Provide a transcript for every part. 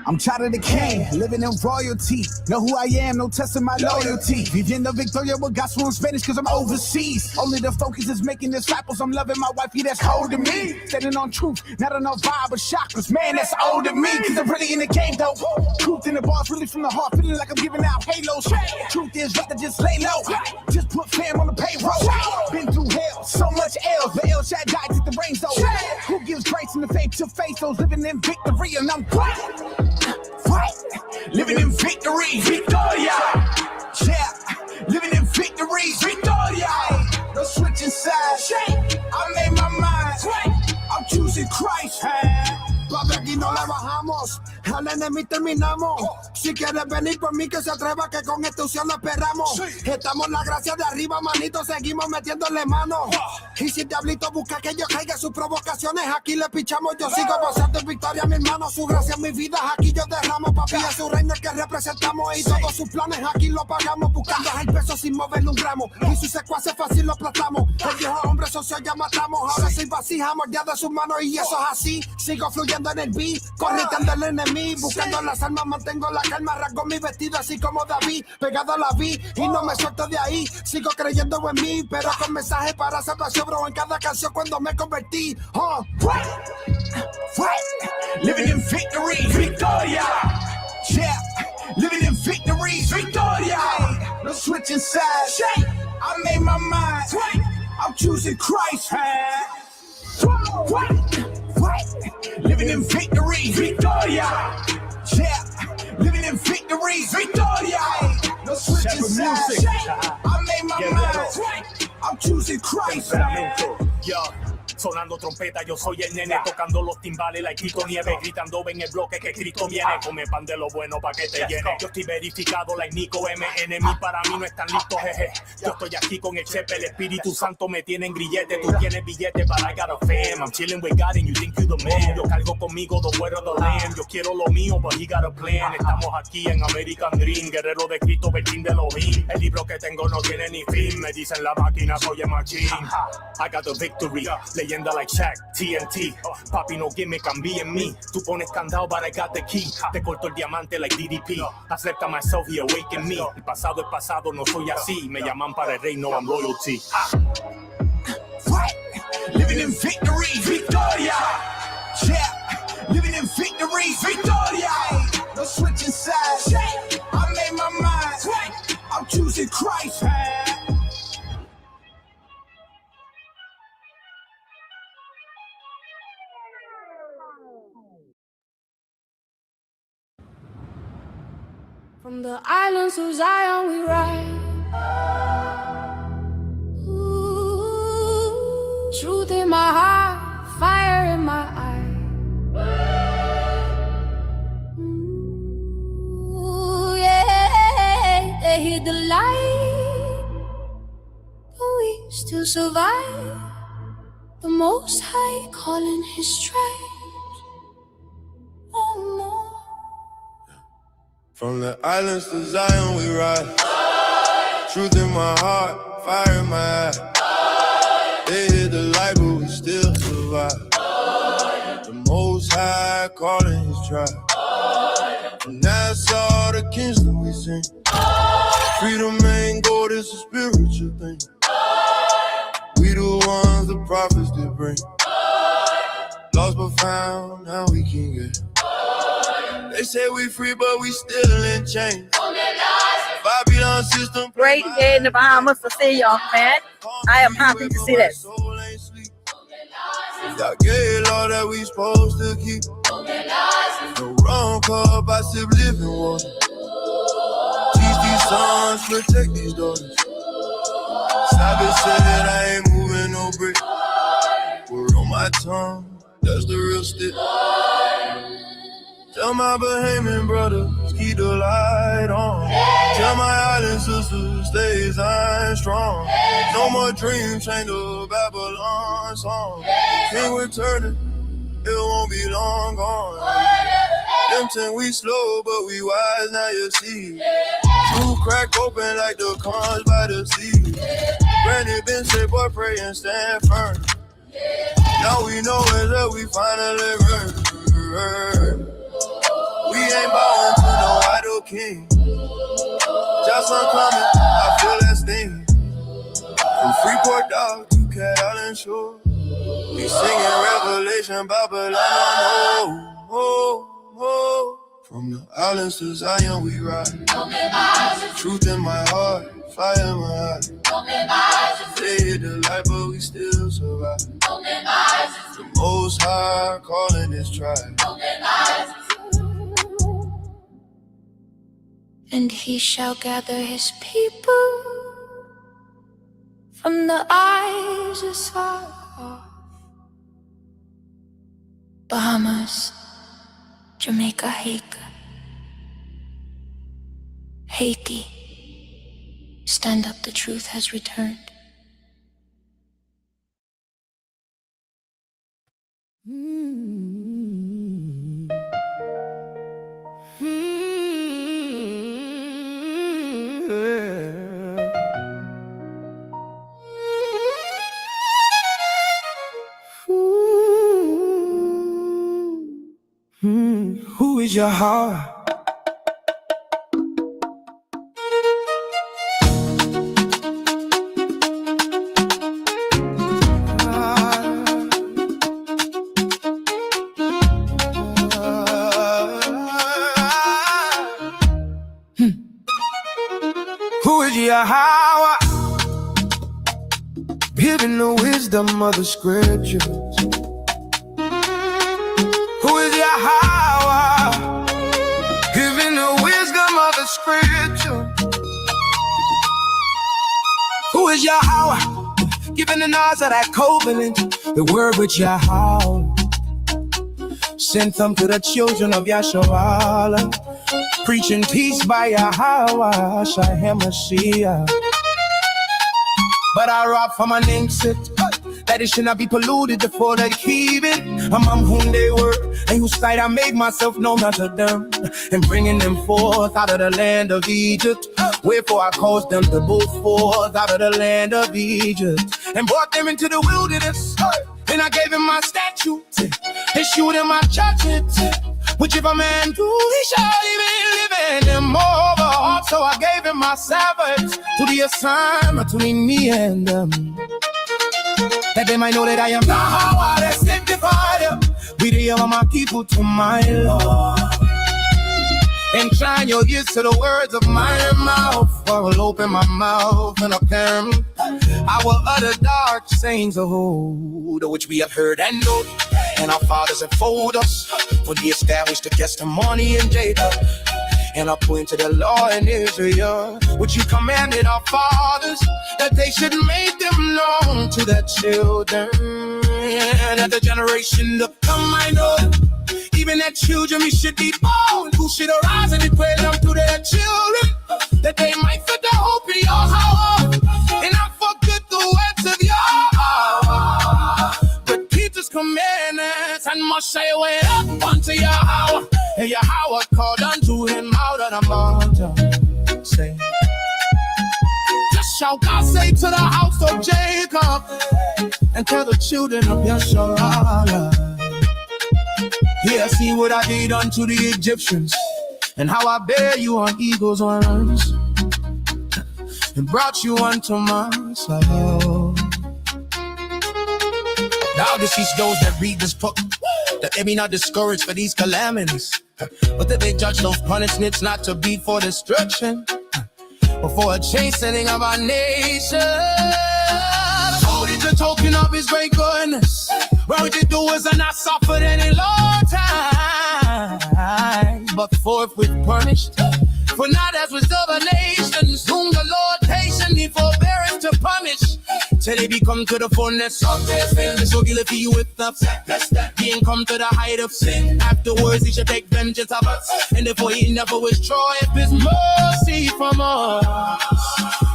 I'm tired of the king, living in royalty. Know who I am, no testing my loyalty. Viviendo Victoria with gospel in Spanish cause I'm overseas. Only the focus is making disciples. I'm loving my wifey that's holding me. Standing on truth, not on no vibe or chakras. Man, that's old to me cause I'm really in the game though. Truth in the bars, really from the heart. Feeling like I'm giving out halos. Truth is rather just lay low. Just put fam on the payroll. Been through hell, so much L's. But El Shaddai took the reins though. Who gives grace and the faith to faith? Those living in victory and I'm quiet. Living in victory, Victoria. Yeah, living in victory, Victoria. No switching sides. I made my mind. I'm choosing Christ. Papi, aquí no le bajamos, al enemigo terminamos. Si quieres venir por mí, que se atreva, que con esta unción lo esperamos. Estamos en la gracia de arriba, manito, seguimos metiéndole mano. Y si diablito busca que yo caiga sus provocaciones, aquí le pichamos. Yo sigo pasando en victoria, mi hermano. Su gracia en mi vida, aquí yo derramo. Papi, es su reino el que representamos. Y todos sus planes aquí lo pagamos. Buscando el peso sin moverle un gramo. Y sus secuaces fácil lo aplastamos. El viejo hombre socio ya matamos. Ahora soy vasija, mordida de sus manos. Y eso es así, sigo fluyendo en el beat, corriendo el enemigo, buscando las almas, mantengo la calma, rasgo mi vestido así como David, pegado a la vi y no me suelto de ahí, sigo creyendo en mí, pero con mensaje para salvación, bro, en cada canción cuando me convertí, living in victory, Victoria, yeah, living in victory, Victoria, no switching sides, I made my mind, I'm choosing Christ, living in victory, Victoria. Yeah, living in victory, Victoria. No switching sides. I made my mind. I'm choosing Christ. Sonando trompeta, yo soy el nene, tocando los timbales, like Tito Nieve, gritando en el bloque que Cristo viene, come pan de lo bueno pa' que te llene. Yo estoy verificado, like Nico M, enemy para mí no están listos, jeje. Yo estoy aquí con el chepe, el Espíritu Santo me tiene en grillete, tú tienes billete, but I got a fam. I'm chilling with God and you think you the man. Yo cargo conmigo the word of the land, yo quiero lo mío, but he got a plan. Estamos aquí en American Dream, guerrero de Cristo, Bertín de Elohim. El libro que tengo no tiene ni fin, me dicen la máquina, soy el machine. I got the victory, leyenda like Shaq, TNT. Papi, no gimmick, I'm being me. Tú pones candado, but I got the key. Te corto el diamante like DDP. I slept on myself, he awakened me. El pasado es pasado, no soy así. Me llaman para el reino, I'm royalty. Living in victory, Victoria. Yeah, living in victory, Victoria. No switching sides. I made my mind. I'm choosing Christ. From the islands of Zion we ride. Ooh, truth in my heart, fire in my eye. Ooh, yeah, they hid the light, but we still survive. The Most High calling His tribes. Oh no. From the islands to Zion we ride. Truth in my heart, fire in my eye. They hid the light, but we still survive. The Most High calling His tribe. And that's all the kings that we sing. Freedom ain't gold, it's a spiritual thing. We the ones the prophets did bring. Lost but found, now we can get. They say we free, but we still in chains. Babylon system. Great day in the Bahamas to see y'all, man. I am happy to see this. God gave all that we supposed to keep. No wrong cup, I sip living water. Teach these sons, protect these daughters. Sabbath said I ain't moving no brick. Word on my tongue, that's the real stick. Tell my Bahamian brothers, keep the light on. Tell my island sisters, stay Zion strong. No more dreams, change the Babylon song. King returning, it won't be long gone. Them 10 we slow, but we wise, now you see. Two crack open like the conch by the sea. Granny been said, boy, pray and stand firm. Now we know it's that we finally heard. We ain't bowing to no idol king. Just coming, I feel that sting. From Freeport Dog to Cat Island Shore. We singing Revelation, Babylon, oh. From the islands to Zion we ride. Truth in my heart, fire in my eye. They hit the light, but we still survive. The Most High calling this tribe. And he shall gather his people from the eyes as far off. Bahamas, Jamaica, Haiti, stand up, the truth has returned. Who is your heart? Who is your Yahweh? Giving the wisdom of the scriptures. Who is Yahweh? Giving the wisdom of the scripture. Who is Yahweh? Giving the knowledge of that covenant, the word with Yahweh. Sent them to the children of Yahshua, preaching peace by Yahweh, Shahem Mashiach. But I rob for my namesake, that it should not be polluted before they keep it. Among whom they were, and whose sight I make myself known unto them, and bringing them forth out of the land of Egypt. Wherefore I caused them to go forth out of the land of Egypt, and brought them into the wilderness. And I gave him my statutes, issued him my judgments, which if a man do, he shall even live in them over. So I gave him my Sabbath to be a sign between me and them, that they might know that I am Yahweh that sanctified them. Be the of my people to my Lord. Incline your ears to the words of my mouth, for I will open my mouth and apparent I will utter dark sayings of old, which we have heard and known, and our fathers have told us, when he established the testimony in Jacob, and appointed the law in Israel, which you commanded our fathers, that they should make them known to their children, and at the generation to come I know, even that children we should be born, who should arise and declare them to their children, that they might fit the hope in your house, and not forget the words of Yahweh, but keep his commandments, and must say way up unto Yahweh, and Yahweh called unto him out of the mountain, say, thus shall God say to the house of Jacob, and tell the children of Yahshua, yeah, see what I did unto the Egyptians, and how I bear you on eagle's wings, and brought you unto myself. Thou deceased those that read this book, that they be not discouraged for these calamities, but that they judge those punishments not to be for destruction, but for a chastening of our nation. Hold it the token of his great goodness, where the doers are not suffered any long time, but forthwith punished. For not as was other nations, whom the Lord patiently forbeareth to punish, till they become to the fullness of their sin. So guilty you with the being come to the height of sin. Afterwards he shall take vengeance of us, and therefore he never withdraweth his mercy from us.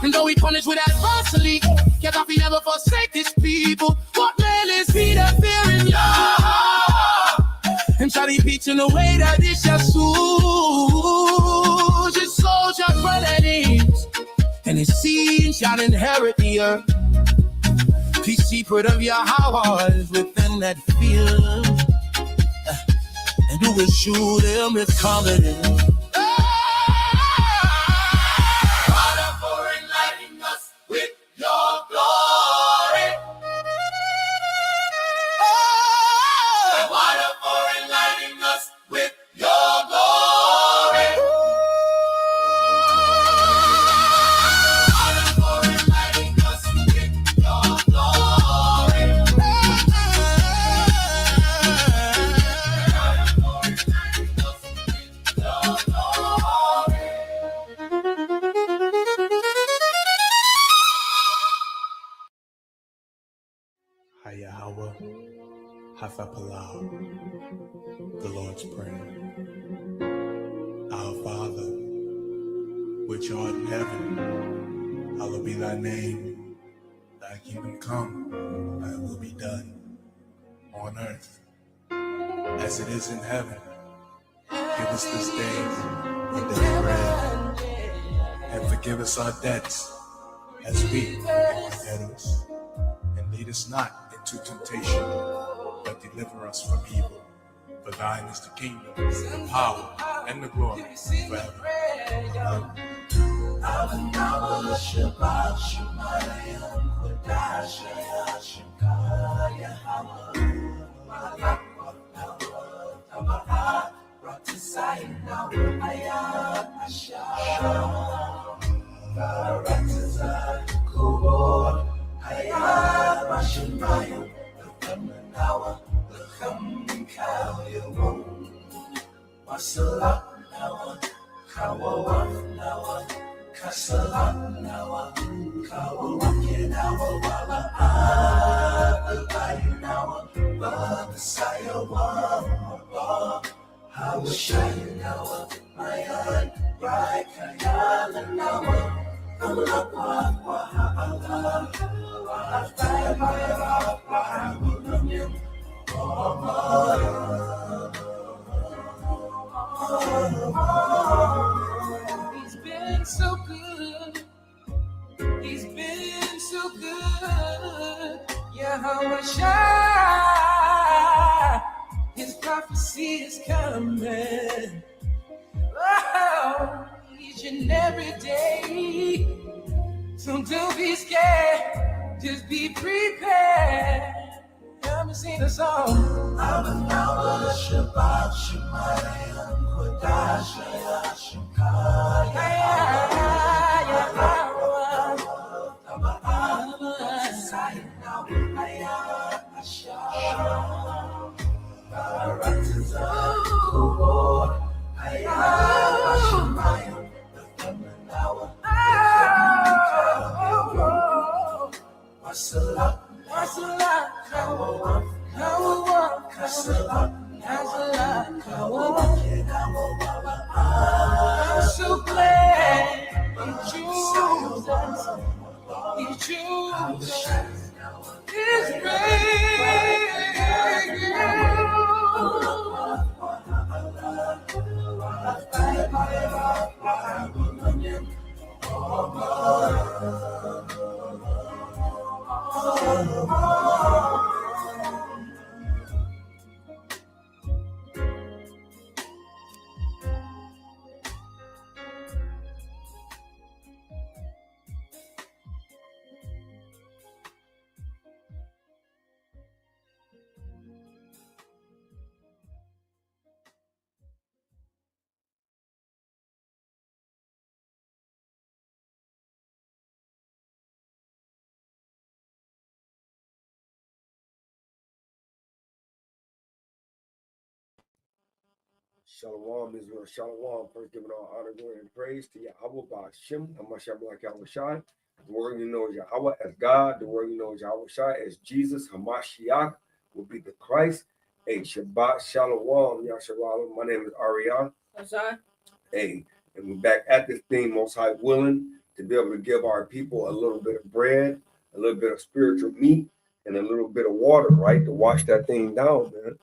And though he punished with adversity, yet off he never forsake his people. What man is he that fearing Yahweh? And shall he preach in a way that it shall soothe his soul shall dwell at ease, and his seed shall inherit the earth. The secret of your heart is within that feeling. And who is true them with confidence. Father, for enlightening us with your glory. Father, for enlightening us with your glory. Father, for enlightening us with your glory. Hayahawa, Hafapalau, the Lord's Prayer. Our Father, which art in heaven, hallowed be thy name. Thy kingdom come, thy will be done, on earth as it is in heaven. Give us this day our daily bread, and forgive us our debts, as we forgive our debtors. And lead us not into temptation, but deliver us from evil. For thine is the kingdom, the power, and the glory forever. He's been so good. He's been so good. Yahweh Shai. His prophecy is coming. Oh, each and every day. So don't be scared. Just be prepared. Come and sing the song. Shabbat Shemayim Kodash I'm so glad you chose us. You chose His Shalom, Israel, Shalom. First, giving all honor, glory, and praise to Yahweh, Ba'ashem, and Mashiach Black Yahweh Shai. The word you know is Yahweh as God. The word you know is Yahweh Shai as Jesus. Hamashiach will be the Christ. Hey, Shabbat Shalom, Yahshalalom. My name is Ariana. Hey, and we're back at this thing, Most High willing, to be able to give our people a little bit of bread, a little bit of spiritual meat, and a little bit of water, right, to wash that thing down, man.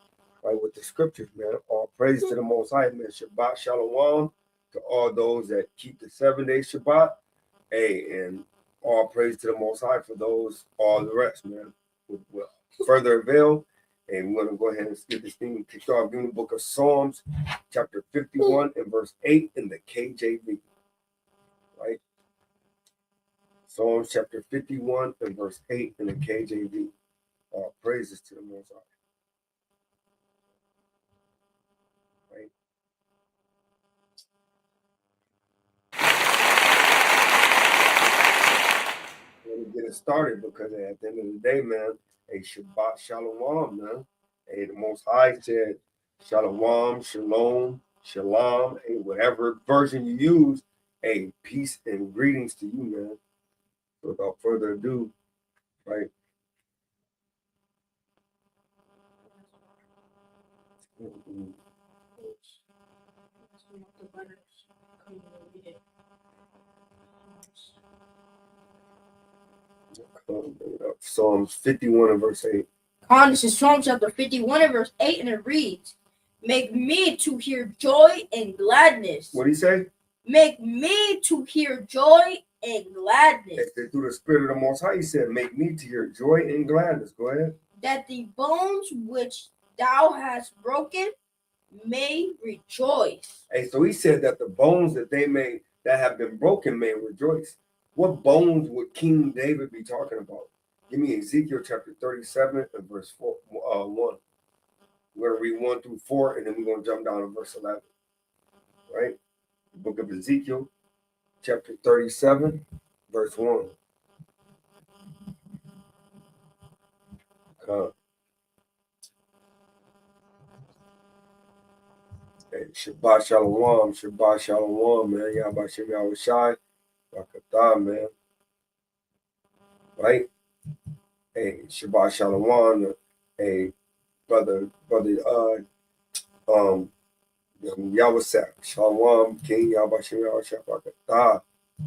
Right, with the scriptures, man. All praise to the Most High, man. Shabbat Shalom to all those that keep the 7-day Shabbat. Hey, and All praise to the Most High for those, all the rest, man. With further avail, and we're going to go ahead and get this thing kicked off. Give me the book of Psalms, chapter 51 and verse 8 in the KJV. Right? Psalms chapter 51 and verse 8 in the KJV. All praises to the Most High. Right? Let me get it started, because at the end of the day, man, a Shabbat Shalom, man. Hey, the Most High said Shalom, Shalom, Shalom, hey, whatever version you use, hey, peace and greetings to you, man. So without further ado, right? Psalms 51 and verse 8. This is Psalm chapter 51 and verse 8, and it reads, "Make me to hear joy and gladness." What do you say? Make me to hear joy and gladness. Through the Spirit of the Most High, he said, make me to hear joy and gladness. Go ahead. That the bones which thou hast broken may rejoice. Hey, so he said that the bones that have been broken may rejoice. What bones would King David be talking about? Give me Ezekiel chapter 37 and verse 1. We're going to read 1 through 4, and then we're going to jump down to verse 11. Right? The book of Ezekiel chapter 37, verse 1. Hey, Shabbat Shalom, man. Yahbashim Yahushai, Rakatah, man. Right? Hey, Shabbat Shalom. Hey, brother, Yahweh, Shalom, King Yahbashim Yahushai, Rakatah,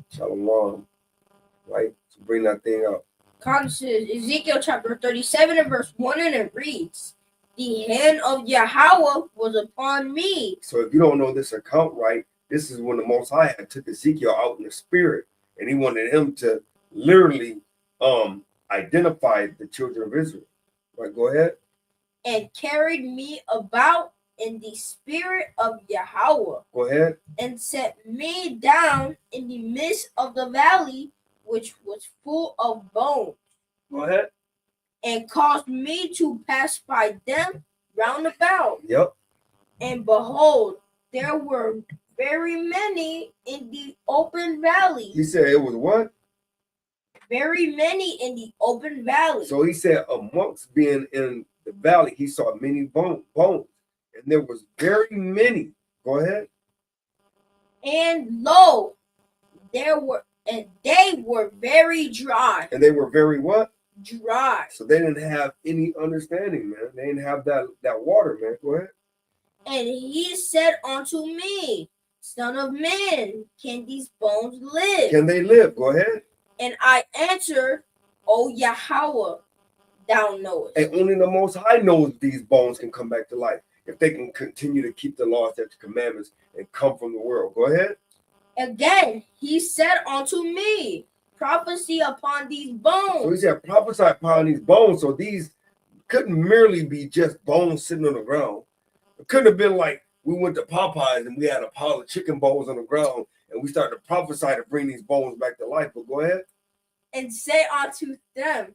Shalom. Right? So bring that thing up. This is Ezekiel chapter 37 and verse 1, and it reads, "The hand of Yahweh was upon me." So if you don't know this account right, this is when the Most High had took Ezekiel out in the spirit, and he wanted him to literally identify the children of Israel. Right, go ahead. "And carried me about in the spirit of Yahweh." Go ahead. "And set me down in the midst of the valley, which was full of bones." Go ahead. "And caused me to pass by them round about." Yep. "And behold, there were very many in the open valley." He said it was what? Very many in the open valley. So he said amongst being in the valley, he saw many bones. And there was very many. Go ahead. "And lo, they were very dry." And they were very what? Dry. So they didn't have any understanding, man. They didn't have that water, man. Go ahead. "And he said unto me, Son of man, can these bones live? Can they live? Go ahead. And I answered, O Yahweh, thou knowest." And only the Most High knows these bones can come back to life if they can continue to keep the laws, statutes, commandments, and come from the world. Go ahead. "Again, he said unto me, Prophecy upon these bones." So he said, prophesy upon these bones. So these couldn't merely be just bones sitting on the ground. It couldn't have been like we went to Popeyes and we had a pile of chicken bones on the ground and we started to prophesy to bring these bones back to life. But go ahead. "And say unto them,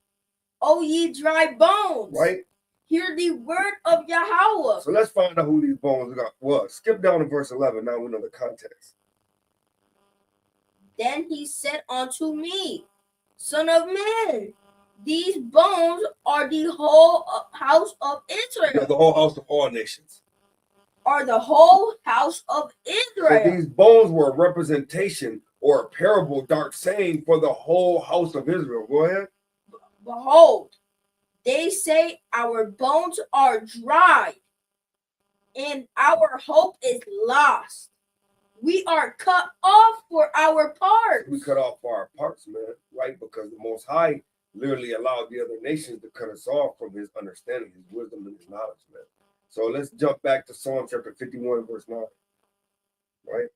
O ye dry bones, right? Hear the word of Yahweh." So let's find out who these bones was. Skip down to verse 11. Now we know the context. "Then he said unto me, Son of man, these bones are the whole house of Israel." Yeah, the whole house of all nations. Are the whole house of Israel. So these bones were a representation or a parable, dark saying for the whole house of Israel. Go ahead. "Behold, they say our bones are dry, and our hope is lost. We are cut off for our parts." We cut off for our parts, man, right? Because the Most High literally allowed the other nations to cut us off from his understanding, his wisdom, and his knowledge, man. So let's jump back to Psalm chapter 51, verse 9, right?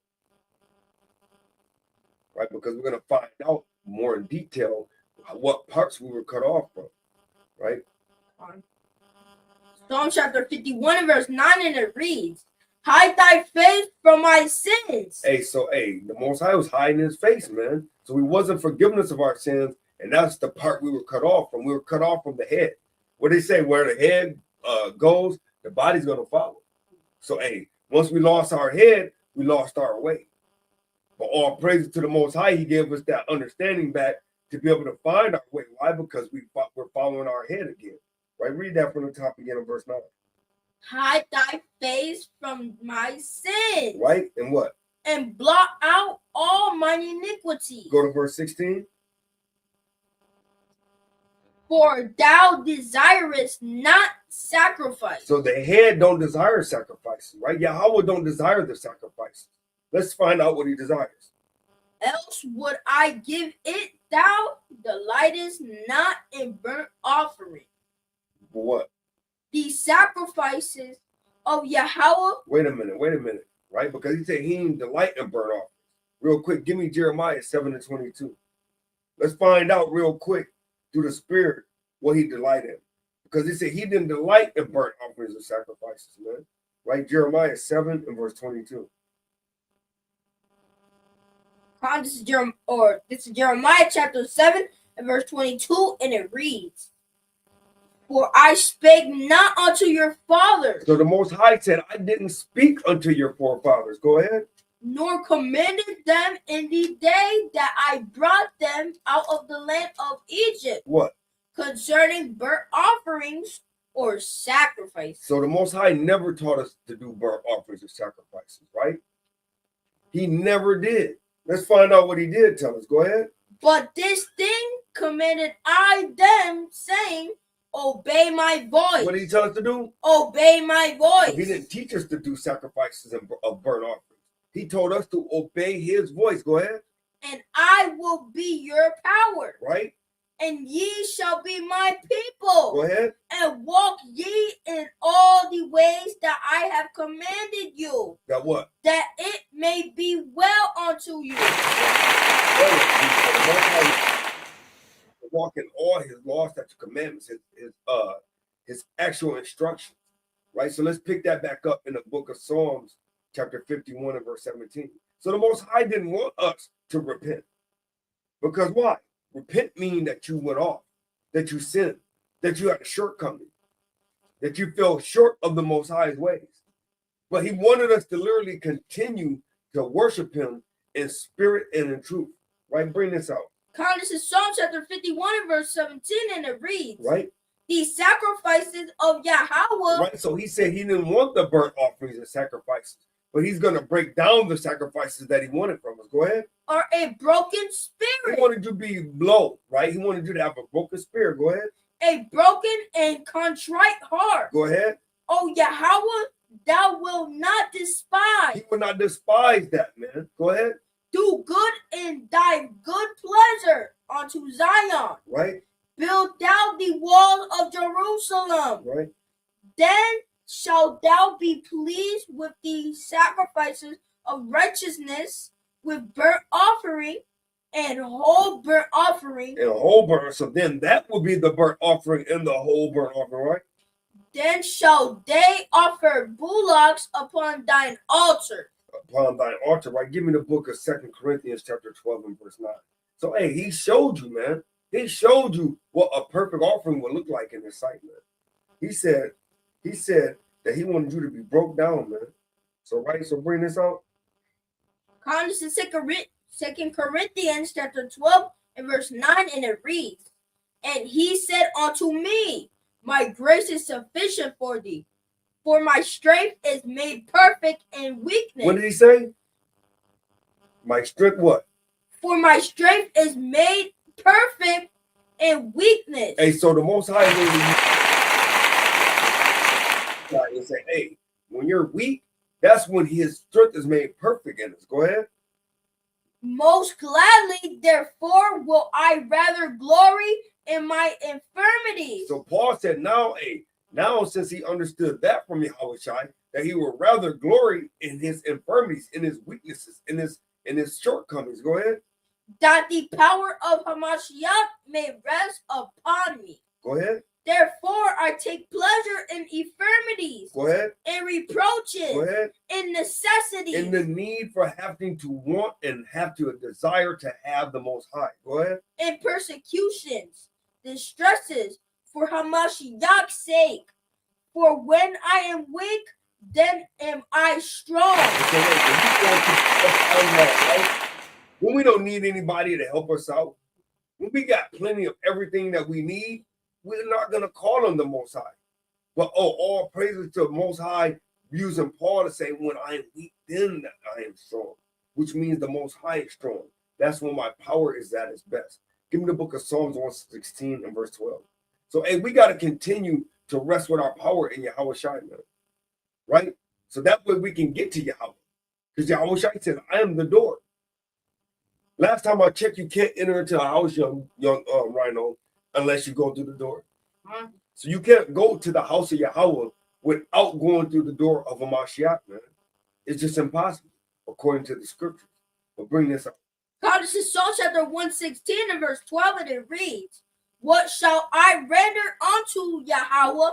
Right, because we're going to find out more in detail what parts we were cut off from, right? Psalm chapter 51 and verse 9, and it reads, hide thy face from my sins. Hey, so the Most High was hiding his face, man. So he wasn't forgiveness of our sins, and that's the part we were cut off from. We were cut off from the head. What they say, where the head goes, the body's gonna follow. So once we lost our head, we lost our way. But all praise to the Most High, he gave us that understanding back to be able to find our way. Why? Because we're following our head again. Right? Read that from the top again in verse 9. Hide thy face from my sins. Right? And what? And blot out all mine iniquity. Go to verse 16. For thou desirest not sacrifice. So the head don't desire sacrifices, right? Yahweh don't desire the sacrifices. Let's find out what he desires. Else would I give it, thou delightest not in burnt offering. What? The sacrifices of Yahweh. Wait a minute, right? Because he said he didn't delight in burnt offerings. Real quick, give me Jeremiah 7:22. Let's find out real quick through the Spirit what he delighted in. Because he said he didn't delight in burnt offerings or sacrifices, man. Right? Jeremiah 7 and verse 22. This is Jeremiah chapter 7 and verse 22, and it reads, for I spake not unto your fathers. So the Most High said, I didn't speak unto your forefathers. Go ahead. Nor commanded them in the day that I brought them out of the land of Egypt. What? Concerning burnt offerings or sacrifices. So the Most High never taught us to do burnt offerings or sacrifices, right? He never did. Let's find out what he did tell us. Go ahead. But this thing commanded I them, saying, obey my voice. What did he tell us to do? Obey my voice. So he didn't teach us to do sacrifices of burnt offerings. He told us to obey his voice. Go ahead. And I will be your power. Right? And ye shall be my people. Go ahead. And walk ye in all the ways that I have commanded you. That what? That it may be well unto you. Walk in all his laws, statutes, commandments, his actual instructions. Right? So let's pick that back up in the book of Psalms, chapter 51 and verse 17. So the Most High didn't want us to repent. Because why? Repent means that you went off, that you sinned, that you had a shortcoming, that you fell short of the Most High's ways. But he wanted us to literally continue to worship him in spirit and in truth. Right? Bring this out. This is Psalm chapter 51 and verse 17, and it reads, right? The sacrifices of Yahweh. Right. So he said he didn't want the burnt offerings and sacrifices, but he's going to break down the sacrifices that he wanted from us. Go ahead. Or a broken spirit. He wanted you to be low, right? He wanted you to have a broken spirit. Go ahead. A broken and contrite heart. Go ahead. Oh, Yahweh, thou wilt not despise. He will not despise that, man. Go ahead. Do good in thy good pleasure unto Zion. Right. Build thou the wall of Jerusalem. Right. Then shalt thou be pleased with the sacrifices of righteousness, with burnt offering and whole burnt offering. And whole burnt. So then that will be the burnt offering and the whole burnt offering, right? Then shall they offer bullocks upon thine altar. Upon thine altar, right? Give me the book of 2 Corinthians chapter 12 and verse 9. So, he showed you, man. He showed you what a perfect offering would look like in his sight, man. He said that he wanted you to be broke down, man. So, right, so bring this out. This is 2 Corinthians chapter 12 and verse 9, and it reads, and he said unto me, my grace is sufficient for thee, for my strength is made perfect in weakness. What did he say? My strength what? For my strength is made perfect in weakness. Hey, so the Most High will say, hey, when you're weak, that's when his strength is made perfect in us. Go ahead. Most gladly, therefore, will I rather glory in my infirmities. So Paul said, now since he understood that from Yahweh Shai, that he would rather glory in his infirmities, in his weaknesses, in his shortcomings. Go ahead. that the power of Hamashiach may rest upon me. Go ahead. Therefore, I take pleasure in infirmities, Go ahead. in reproaches, Go ahead. in necessities, In the need for having to want and have to a desire to have the Most High. Go ahead. in persecutions, distresses, for Hamashiach's sake. For when I am weak, then am I strong. When we don't need anybody to help us out, when we got plenty of everything that we need, we're not going to call on the Most High. But all praises to the Most High, using Paul to say, when I am weak, then I am strong, which means the Most High is strong. That's when my power is at its best. Give me the book of Psalms 116 and verse 12. So, hey, we got to continue to rest with our power in Yahweh Shai, man. Right? So that way we can get to Yahweh. Because Yahweh Shai said, I am the door. Last time I checked, you can't enter into a house, young Rhino, unless you go through the door. Huh? So you can't go to the house of Yahweh without going through the door of a Mashiach, man. It's just impossible, according to the scriptures. But bring this up. God, this is Psalm chapter 116 and verse 12, and it reads, what shall I render unto Yahweh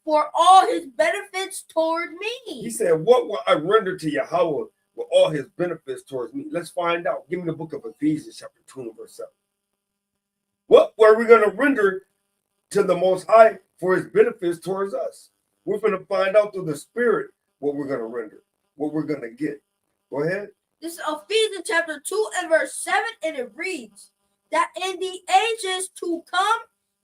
for all his benefits toward me? He said, what will I render to Yahweh for all his benefits towards me? Let's find out. Give me the book of Ephesians chapter 2 and verse 7. What were we going to render to the Most High for his benefits towards us? We're going to find out through the Spirit what we're going to render, what we're going to get. Go ahead. This is Ephesians chapter 2 and verse 7, and it reads, that in the ages to come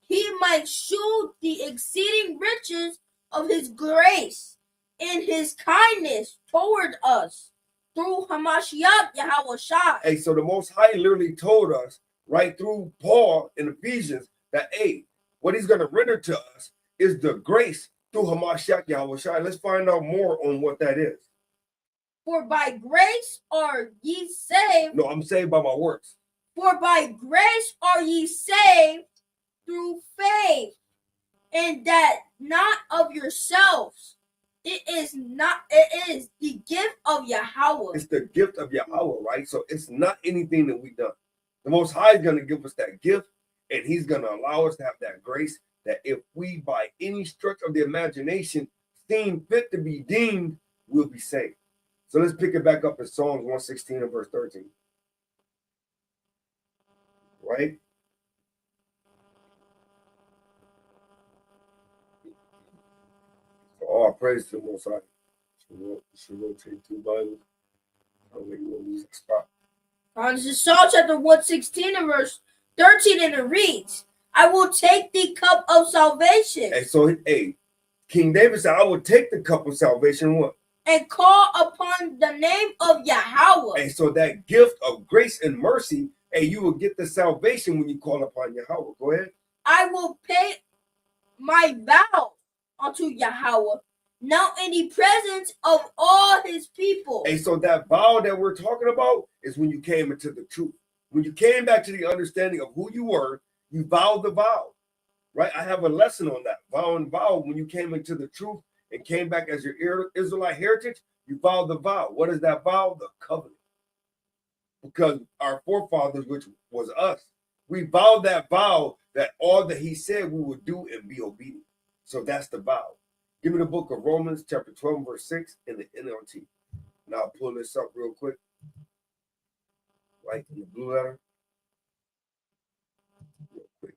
he might shew the exceeding riches of his grace in his kindness toward us through Hamashiach Yahweh Shai. Hey, so the Most High literally told us right through Paul in Ephesians that, hey, what he's going to render to us is the grace through Hamashiach Yahweh Shai. Let's find out more on what that is. For by grace are ye saved. No, I'm saved by my works. For by grace are ye saved through faith, and that not of yourselves. It is the gift of Yahweh. It's the gift of Yahweh, right? So it's not anything that we've done. The Most High is going to give us that gift, and he's going to allow us to have that grace that if we, by any stretch of the imagination, seem fit to be deemed, we'll be saved. So let's pick it back up in Psalms 116 and verse 13. Right? All praise to the Most High. Should rotate two Bibles. I'll make you lose that spot. This is Psalm chapter 116 and verse 13, and it reads, I will take the cup of salvation. And so, hey, King David said, I will take the cup of salvation, what? And call upon the name of Yahweh. And so that gift of grace and mercy, and you will get the salvation when you call upon Yahweh. Go ahead. I will pay my vow unto Yahweh, now in the presence of all his people. And so that vow that we're talking about is when you came into the truth. When you came back to the understanding of who you were, you vowed the vow, right? I have a lesson on that. Vow and vow, when you came into the truth and came back as your Israelite heritage, you vowed the vow. What is that vow? The covenant. Because our forefathers, which was us, we vowed that vow that all that he said we would do and be obedient. So that's the vow. Give me the book of Romans chapter 12, verse 6 in the NLT. Now I'll pull this up real quick. Right in the blue letter. Real quick.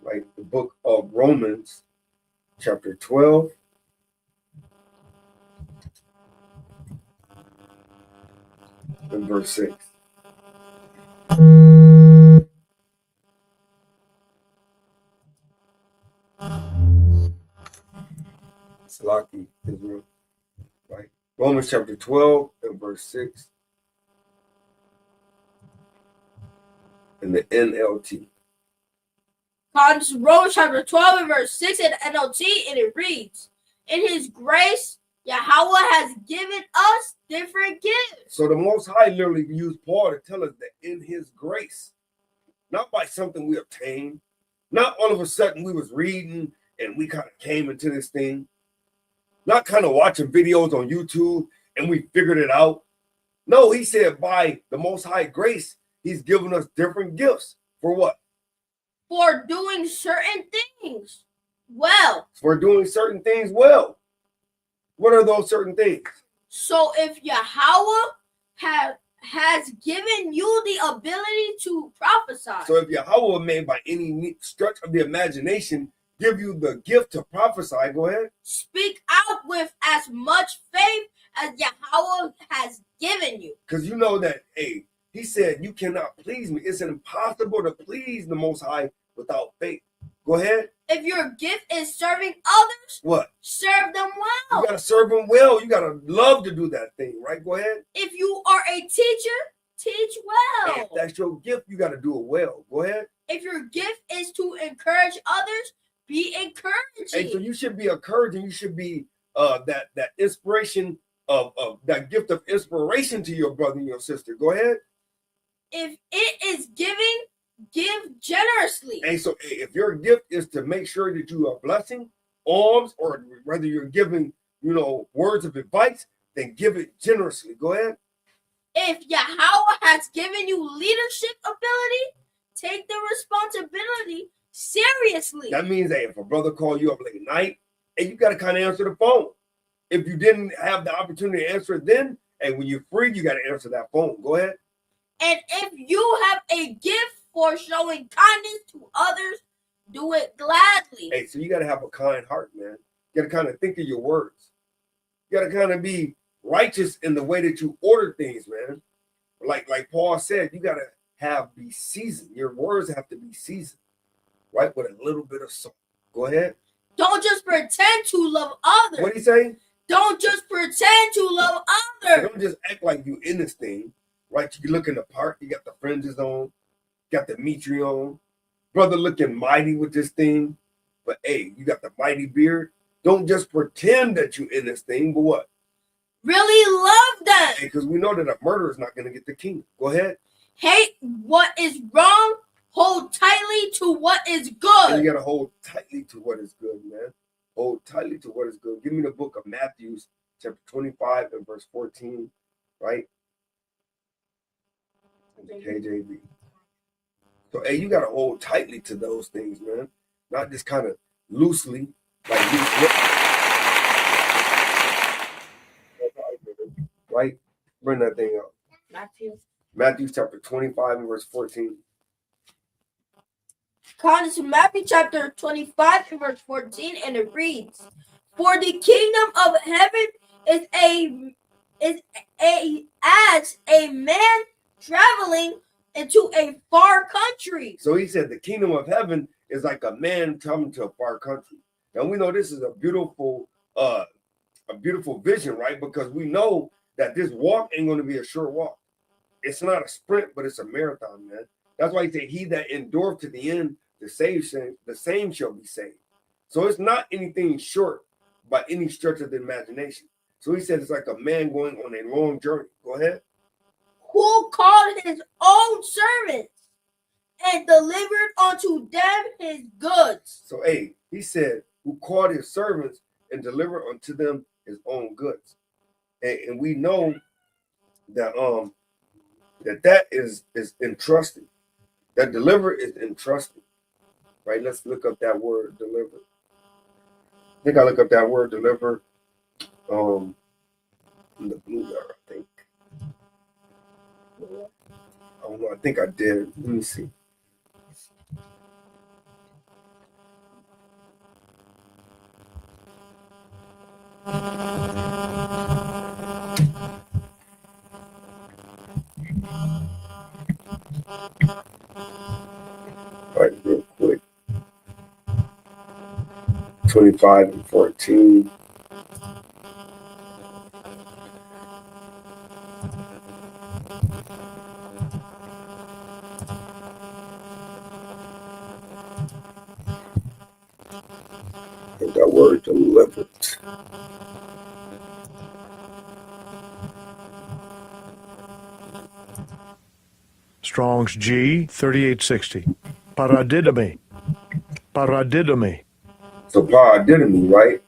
Right, the book of Romans chapter 12. And verse 6. Salaki, Israel. Right. Romans chapter 12 and verse 6. In the NLT. Romans chapter 12 and verse 6 in the NLT, and it reads, in his grace, Yahweh has given us different gifts. So the Most High literally used Paul to tell us that in his grace, not by something we obtained, not all of a sudden we was reading and we kind of came into this thing, not kind of watching videos on YouTube and we figured it out. No, he said by the Most High grace, he's given us different gifts. For what? For doing certain things well. For doing certain things well. What are those certain things? So if Yahweh has given you the ability to prophesy. So if Yahweh may by any stretch of the imagination give you the gift to prophesy, go ahead. Speak out with as much faith as Yahweh has given you. Because you know that, hey, he said, you cannot please me. It's impossible to please the Most High without faith. Go ahead. If your gift is serving others, what? Serve them well. You got to serve them well. You got to love to do that thing, right? Go ahead. If you are a teacher, teach well. Hey, if that's your gift, you got to do it well. Go ahead. If your gift is to encourage others, be encouraging. Hey, so you should be encouraging. You should be that inspiration of that gift of inspiration to your brother and your sister. Go ahead. If it is giving, give generously. And so if your gift is to make sure that you are blessing alms, or whether you're giving, words of advice, then give it generously. Go ahead. If Yahweh has given you leadership ability, take the responsibility seriously. That means that if a brother calls you up late at night, and you got to kind of answer the phone. If you didn't have the opportunity to answer it then, and when you're free, you got to answer that phone. Go ahead. And if you have a gift for showing kindness to others, do it gladly. Hey, so you got to have a kind heart, man. You got to kind of think of your words. You got to kind of be righteous in the way that you order things, man. Like Paul said, you got to be seasoned. Your words have to be seasoned, right? With a little bit of salt. Go ahead. Don't just pretend to love others. What did he say? Don't just pretend to love others. Don't just act like you in this thing, right? You look in the park, you got the fringes on, got the mitre on, brother looking mighty with this thing, but hey, you got the mighty beard. Don't just pretend that you in this thing, but what? Really love them. Because we know that a murderer is not going to get the kingdom. Go ahead. Hate what is wrong. Hold tightly to what is good. And you got to hold tightly to what is good, man. Hold tightly to what is good. Give me the book of Matthew, chapter 25 and verse 14, right? In the KJV. So, hey, you got to hold tightly to those things, man. Not just kind of loosely, like loose. Right? Bring that thing up. Matthew chapter 25 and verse 14. According to Matthew chapter 25 and verse 14, and it reads, "For the kingdom of heaven is as a man traveling into a far country." So he said the kingdom of heaven is like a man coming to a far country. Now we know this is a beautiful vision, right? Because we know that this walk ain't going to be a short walk. It's not a sprint, but it's a marathon, man. That's why he said, "He that endureth to the end, the same shall be saved." So it's not anything short by any stretch of the imagination. So he said it's like a man going on a long journey. Go ahead. Who called his own servants and delivered unto them his goods. So, hey, he said, who called his servants and delivered unto them his own goods. And we know that that is entrusted. That deliver is entrusted. Right? Let's look up that word, deliver. I think I look up that word, deliver, in the blue letter, I think. I don't know. I think I did. Let me see. All right, real quick. 25 and 14. And that word delivered. Strong's G 3860. Paradidomi. Paradidomi. So paradidomi, right,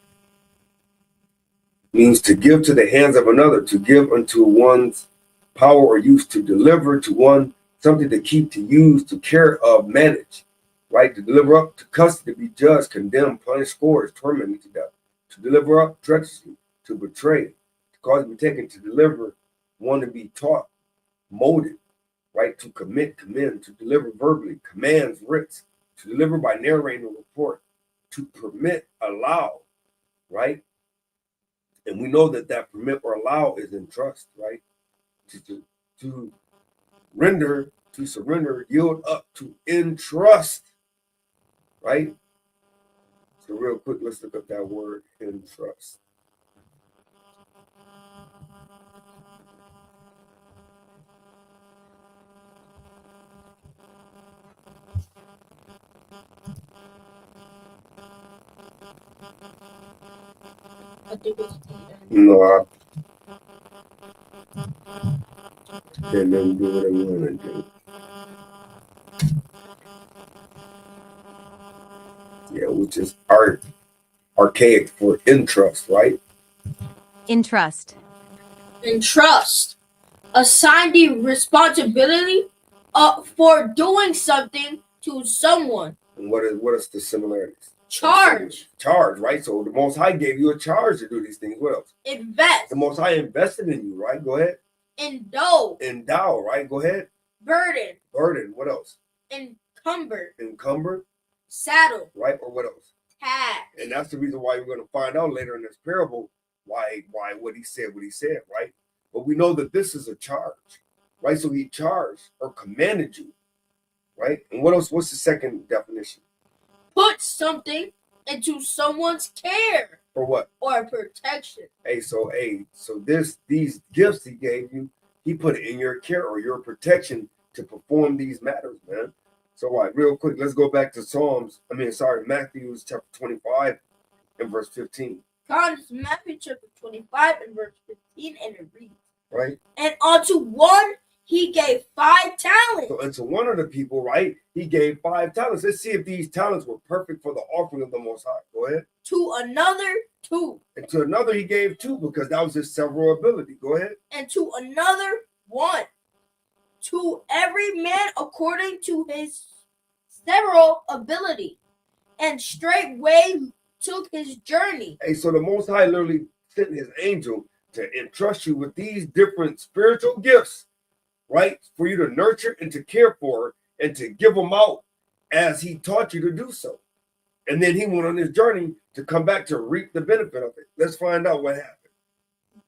means to give to the hands of another, to give unto one's power or use to deliver to one, something to keep, to use, to care of, manage, right? To deliver up, to custody, to be judged, condemned, punished, scourged, tormented to death, to deliver up treacherously, to betray, to cause to be taken, to deliver, one to be taught, molded, right? To commit, commend, to deliver verbally, commands, writs, to deliver by narrating a report, to permit, allow, right? And we know that that permit or allow is in trust, right? To render, to surrender, yield up, to entrust, right? So real quick, let's look up that word, entrust. I think it's No, I let them do what they want to do. Yeah, which is archaic for entrust, right? Entrust. entrust. Assign the responsibility for doing something to someone. And what is the similarities? Charge. Charge, right? So the Most High gave you a charge to do these things. What else? Invest. The Most High invested in you, right? Go ahead. Endow. Endow, right? Go ahead. Burden. Burden. What else? Encumber. Encumber. Saddle. Right? Or what else? Tax. And that's the reason why we're going to find out later in this parable why what he said, right? But we know that this is a charge, right? So he charged or commanded you, right? And what else? What's the second definition? Put something into someone's care. For what? Or protection. So these gifts he gave you, he put it in your care or your protection to perform these matters, man. So real quick, let's go back to Matthew chapter 25 and verse 15. God is Matthew chapter 25 and verse 15, and it reads, right? And unto one he gave 5 talents. So unto one of the people, right, he gave 5 talents. Let's see if these talents were perfect for the offering of the Most High. Go ahead. To another 2. And to another he gave 2 because that was his several ability. Go ahead. And to another 1. To every man according to his several ability. And straightway took his journey. So the Most High literally sent his angel to entrust you with these different spiritual gifts, right? For you to nurture and to care for and to give them out as he taught you to do so. And then he went on his journey to come back to reap the benefit of it. Let's find out what happened.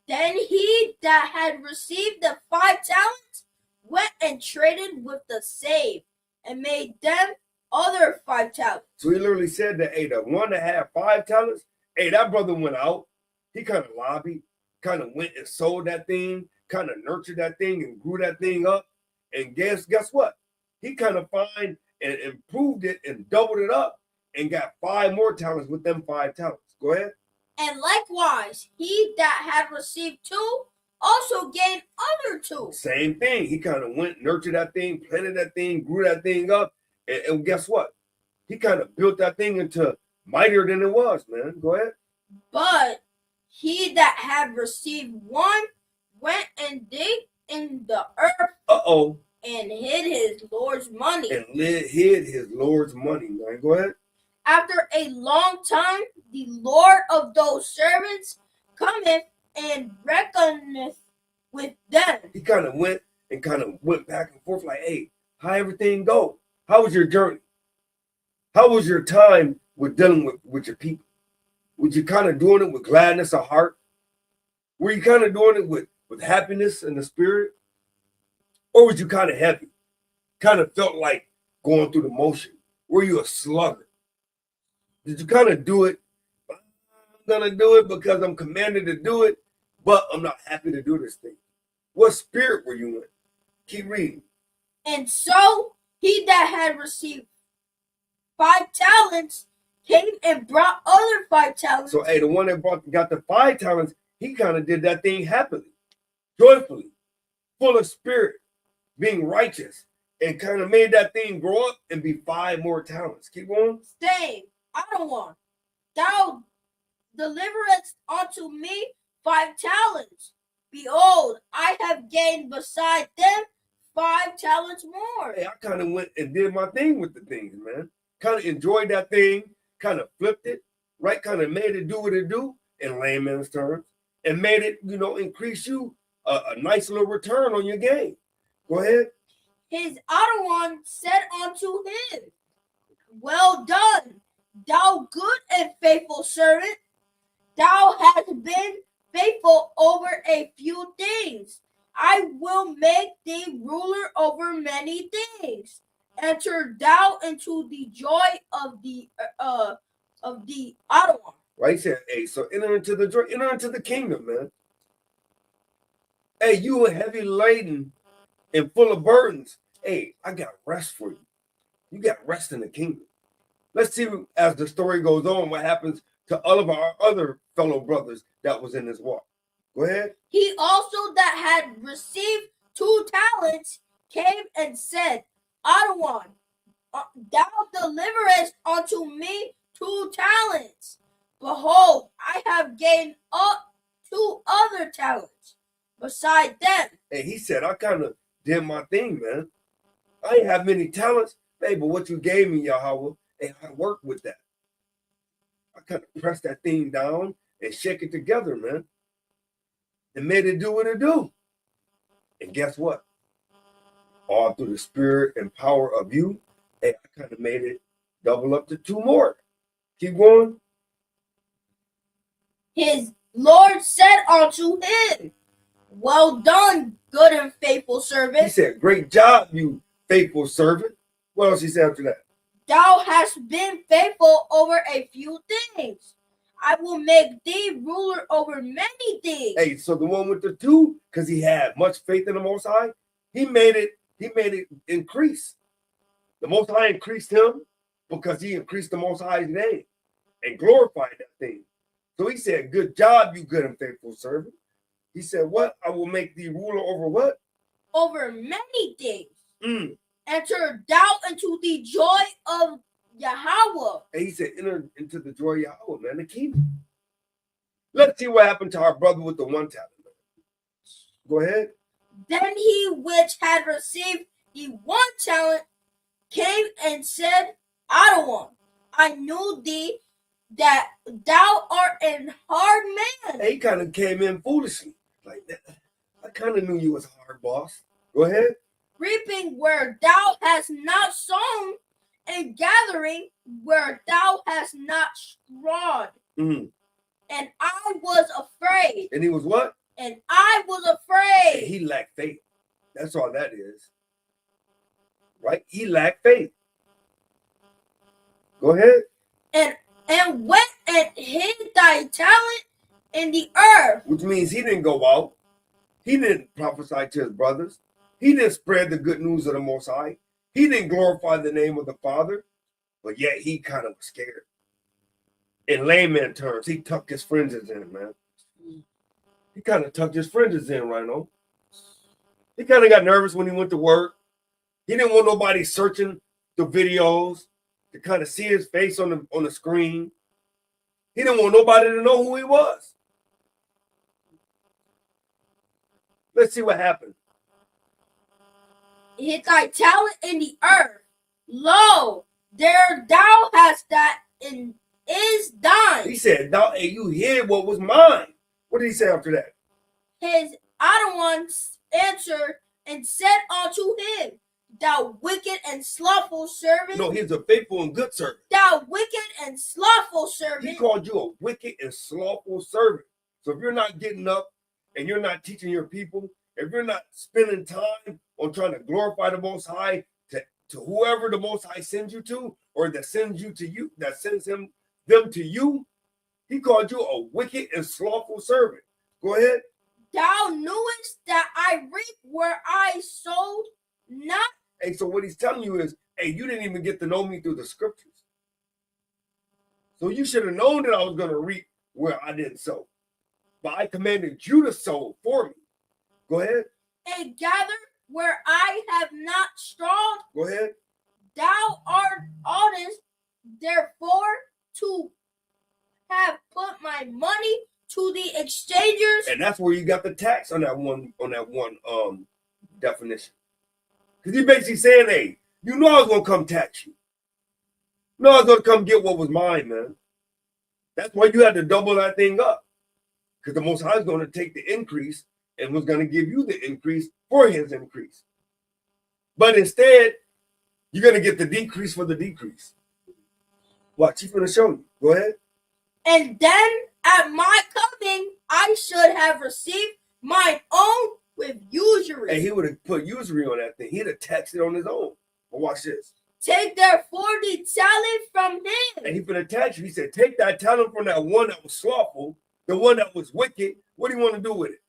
Then he that had received the 5 talents went and traded with the same and made them other 5 talents. So he literally said that, the one that had 5 talents, that brother went out. He kind of lobbied, kind of went and sold that thing, kind of nurtured that thing and grew that thing up. And guess what? He kind of found and improved it and doubled it up and got 5 more talents with them 5 talents. Go ahead. And likewise, he that had received 2 also gained other 2. Same thing. He kind of went, nurtured that thing, planted that thing, grew that thing up. And guess what? He kind of built that thing into mightier than it was, man. Go ahead. But he that had received 1 went and digged in the earth. And hid his Lord's money. Hid his Lord's money, man. Go ahead. After a long time, the Lord of those servants cometh and reckoneth with them. He kind of went back and forth like, hey, how everything go? How was your journey? How was your time with dealing with your people? Was you kind of doing it with gladness of heart? Were you kind of doing it with happiness in the spirit? Or was you kind of heavy? Kind of felt like going through the motion? Were you a sluggard? Did you kind of do it? I'm going to do it because I'm commanded to do it, but I'm not happy to do this thing. What spirit were you in? Keep reading. And so he that had received 5 talents came and brought other 5 talents. So, the one that got the 5 talents, he kind of did that thing happily, joyfully, full of spirit, being righteous, and kind of made that thing grow up and be 5 more talents. Keep going. Saying, other one, thou deliverest unto me 5 talents. Behold, I have gained beside them 5 talents more. Hey, I kind of went and did my thing with the things, man. Kind of enjoyed that thing, kind of flipped it, right? Kind of made it do what it do in layman's terms, and made it, increase you a nice little return on your game. Go ahead. His other one said unto him, Well done, thou good and faithful servant. Thou hast been faithful over a few things. I will make thee ruler over many things. Enter thou into the joy of the other one. Right? He said, hey, so enter into the kingdom, man. Hey, you are heavy laden and full of burdens. Hey, I got rest for you. You got rest in the kingdom. Let's see as the story goes on what happens to all of our other fellow brothers that was in this walk. Go ahead. He also that had received 2 talents came and said, Other one, thou deliverest unto me 2 talents. Behold, I have gained up 2 other talents beside them. Hey, he said, I kind of did my thing, man. I ain't have many talents, hey, but what you gave me, Yahweh, hey, I worked with that. I kind of pressed that thing down and shake it together, man, and made it do what it do. And guess what? All through the spirit and power of you, hey, I kind of made it double up to 2 more. Keep going. His Lord said unto him, Well done, good and faithful servant. He said, great job, you faithful servant. What else he said after that? Thou hast been faithful over a few things. I will make thee ruler over many things. Hey, so the one with the 2, because he had much faith in the Most High, he made it increase. The Most High increased him because he increased the Most High's name and glorified that thing. So he said, good job, you good and faithful servant. He said, what? I will make thee ruler over what? Over many things. Enter thou into the joy of Yahweh. And he said, enter into the joy of Yahweh, man, the kingdom. Let's see what happened to our brother with the 1 talent. Go ahead. Then he which had received the 1 talent came and said, Other one, I knew thee that thou art an hard man. He kind of came in foolishly. Like that. I kind of knew you was hard, boss. Go ahead. Reaping where thou hast not sown, and gathering where thou hast not strawed. Mm-hmm. And I was afraid. And he was what? And I was afraid. He lacked faith. That's all that is. Right? He lacked faith. Go ahead. And went and hid thy talent in the earth. Which means he didn't go out. He didn't prophesy to his brothers. He didn't spread the good news of the Most High. He didn't glorify the name of the Father. But yet he kind of was scared. In layman terms, he tucked his fringes in, man. He kind of tucked his fringes in, Rhino. He kind of got nervous when he went to work. He didn't want nobody searching the videos to kind of see his face on the screen. He didn't want nobody to know who he was. Let's see what happened. Hid thy talent in the earth. Lo, there thou hast that in is thine. He said, hey, you hid what was mine. What did he say after that? His other ones answered and said unto him, Thou wicked and slothful servant. No, he's a faithful and good servant. Thou wicked and slothful servant. He called you a wicked and slothful servant. So if you're not getting up and you're not teaching your people, if you're not spending time on trying to glorify the Most High to whoever the Most High sends you to, or that sends you to you, that sends them to you, he called you a wicked and slothful servant. Go ahead. Thou knewest that I reap where I sowed not. Hey, so what he's telling you is, hey, you didn't even get to know me through the scriptures. So you should have known that I was going to reap where I didn't sow. But I commanded you to sow for me. Go ahead. And gather where I have not strawed. Go ahead. Thou art honest, therefore, to have put my money to the exchangers. And that's where you got the tax on that one definition. Because he basically saying, hey, you know I was gonna come tax you. You know I was gonna come get what was mine, man. That's why you had to double that thing up. Because the Most High is gonna take the increase and was gonna give you the increase for his increase. But instead, you're gonna get the decrease for the decrease. Watch, he's gonna show you. Go ahead. And then at my coming, I should have received mine own with usury. And he would have put usury on that thing. He'd have taxed it on his own. But watch this. Take therefore the talent from him. And he put a tax you. He said, take that talent from that one that was slothful, the one that was wicked. What do you want to do with it?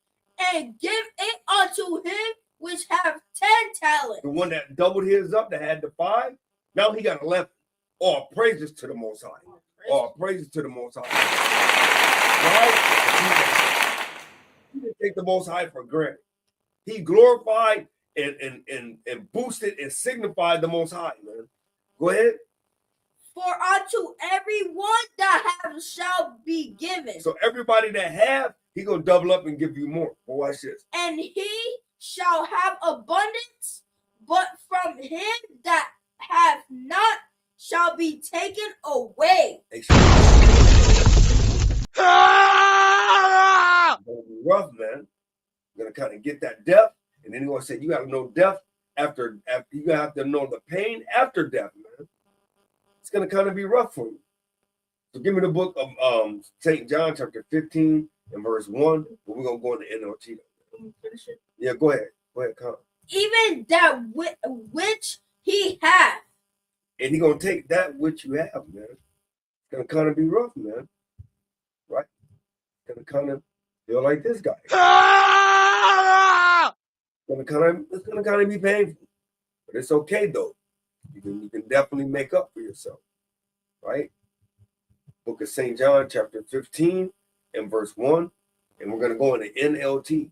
And give it unto him which have 10 talents. The one that doubled his up, that had the 5, now he got 11. All praises to the Most High. All praises to the Most High. Right? He didn't take the Most High for granted. He glorified and boosted and signified the Most High, man. Go ahead. For unto every one that have shall be given. So everybody that have, he gonna double up and give you more. Well, watch this. And he shall have abundance, but from him that have not shall be taken away. Gonna be rough, man. You're gonna kind of get that depth, and then he's gonna say you gotta know death after you gotta have to know the pain after death, man. It's gonna kind of be rough for you. So give me the book of St. John chapter 15 and verse 1, but we're gonna go into NLT. Finish it. Yeah, go ahead. Go ahead, come. Even that which he hath. And he's gonna take that which you have, man. It's gonna kind of be rough, man. Right? It's gonna kind of feel like this guy. It's gonna kind of be painful. But it's okay though. You can definitely make up for yourself. Right? Book of St. John, chapter 15 and verse 1. And we're gonna go into NLT.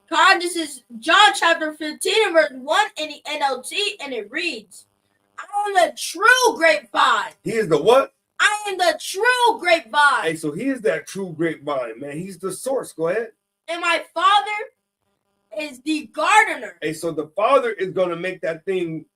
God, this is John chapter 15 and verse 1 in the NLT, and it reads, I am the true grapevine. He is the what? I am the true grapevine. Hey, so he is that true grapevine, man. He's the source. Go ahead. And my Father is the gardener. Hey, so the Father is going to make that thing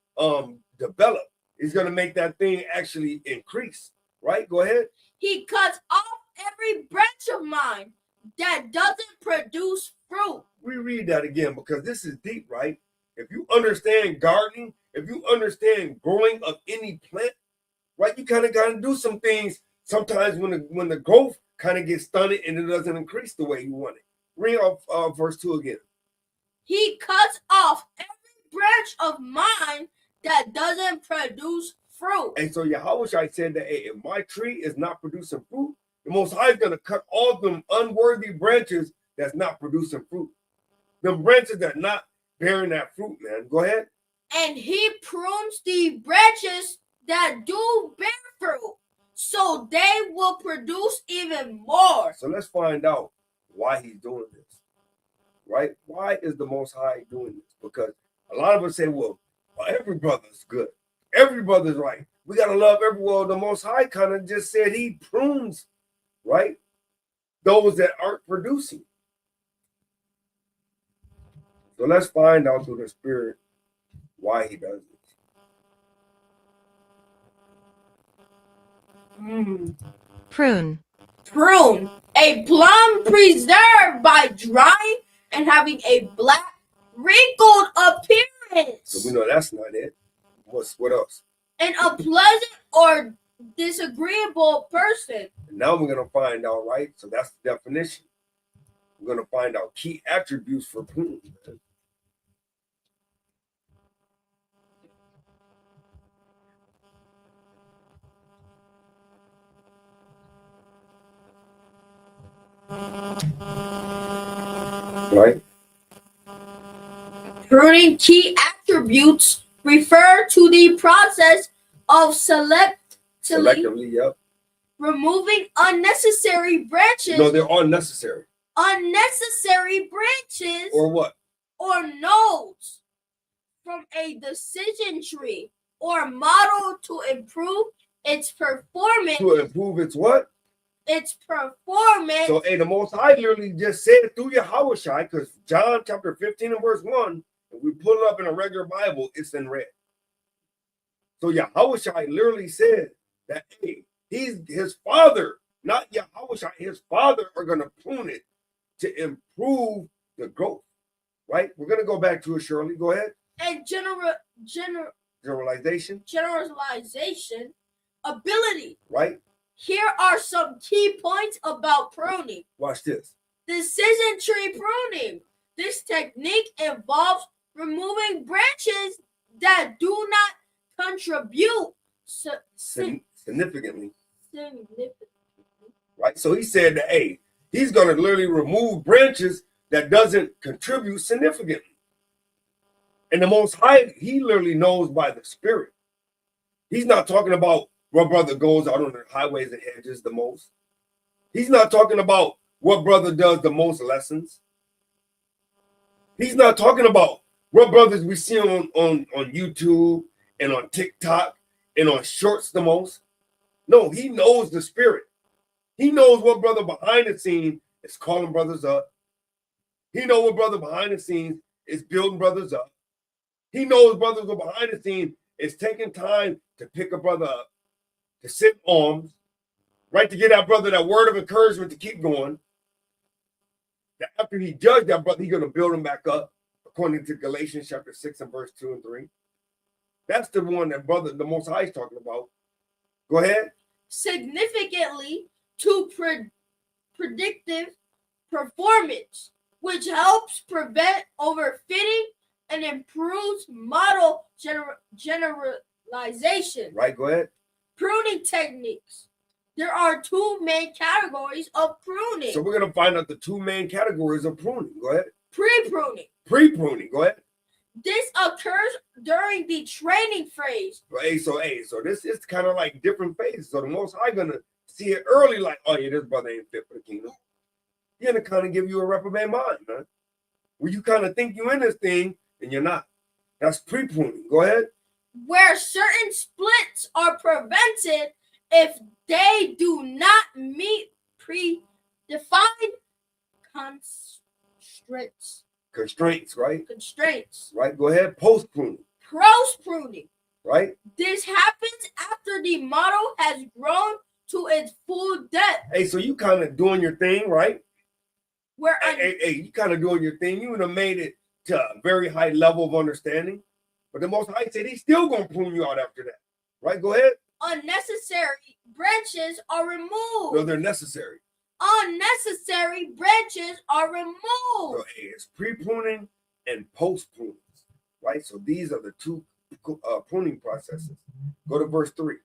develop. He's going to make that thing actually increase. Right? Go ahead. He cuts off every branch of mine that doesn't produce fruit. Reread that again because this is deep, right? If you understand gardening, if you understand growing of any plant, right, you kind of got to do some things sometimes when the growth kind of gets stunted and it doesn't increase the way you want it. Read off verse 2 again. He cuts off every branch of mine that doesn't produce fruit. And so Yahweh said that, hey, if my tree is not producing fruit, the Most High is going to cut all them unworthy branches that's not producing fruit. The branches that are not bearing that fruit, man. Go ahead. And he prunes the branches that do bear fruit, so they will produce even more. So let's find out why he's doing this, right? Why is the Most High doing this? Because a lot of us say, well, every brother's good. Every brother's right. We got to love everyone. The Most High kind of just said he prunes, right? Those that aren't producing. So let's find out through the Spirit why he does this. Prune. Prune, a plum preserved by drying and having a black, wrinkled appearance. So we know that's not it. What else? An unpleasant or disagreeable person. And now we're going to find out, right? So that's the definition. We're going to find out key attributes for prune. Right? Pruning key attributes refer to the process of Selectively, yep. removing unnecessary branches. No, they're unnecessary. Unnecessary branches Or what? or nodes from a decision tree or model to improve its performance. To improve its what? its performance. So, hey, the Most High literally just said it through Yahushua, because John chapter 15 and verse 1, if we pull it up in a regular Bible, it's in red. So Yahushua literally said that, hey, his father, not Yahushua, his father are going to prune it to improve the growth, right? We're going to go back to it, Shirley. Go ahead. And Generalization. Generalization ability. Right. Here are some key points about pruning. Watch this. Decision tree pruning. This technique involves removing branches that do not contribute significantly. Right. So he said that, hey, he's going to literally remove branches that doesn't contribute significantly. And the Most High, he literally knows by the Spirit. He's not talking about what brother goes out on the highways and hedges the most. He's not talking about what brother does the most lessons. He's not talking about what brothers we see on YouTube and on TikTok and on shorts the most. No, he knows the Spirit. He knows what brother behind the scene is calling brothers up. He knows what brother behind the scenes is building brothers up. He knows brothers go behind the scene is taking time to pick a brother up, to sit arms, right, to get that brother that word of encouragement to keep going. That after he judged that brother, he's going to build him back up, according to Galatians chapter 6 and verse 2 and 3. That's the one that brother, the Most High, is talking about. Go ahead. Significantly to predictive performance, which helps prevent overfitting and improves model generalization. Right, go ahead. Pruning techniques. There are two main categories of pruning. So we're going to find out the two main categories of pruning. Go ahead. Pre-pruning. Pre-pruning. Go ahead. This occurs during the training phase. So this is kind of like different phases. So the Most High going to see it early, like, oh yeah, this brother ain't fit for the kingdom. He's going to kind of give you a reprobate mind, man. Where you kind of think you in this thing and you're not. That's pre-pruning. Go ahead. Where certain splits are prevented if they do not meet predefined constraints, right? Constraints. Right. Go ahead. Post-pruning. Post-pruning. Right. This happens after the model has grown to its full depth. Hey, so you kind of doing your thing, right? Where you kind of doing your thing. You would have made it to a very high level of understanding. But the Most High said he's still going to prune you out after that. Right? Go ahead. Unnecessary branches are removed. No, they're necessary. Unnecessary branches are removed. So, hey, it's pre-pruning and post-pruning. Right? So these are the two pruning processes. Go to verse 3.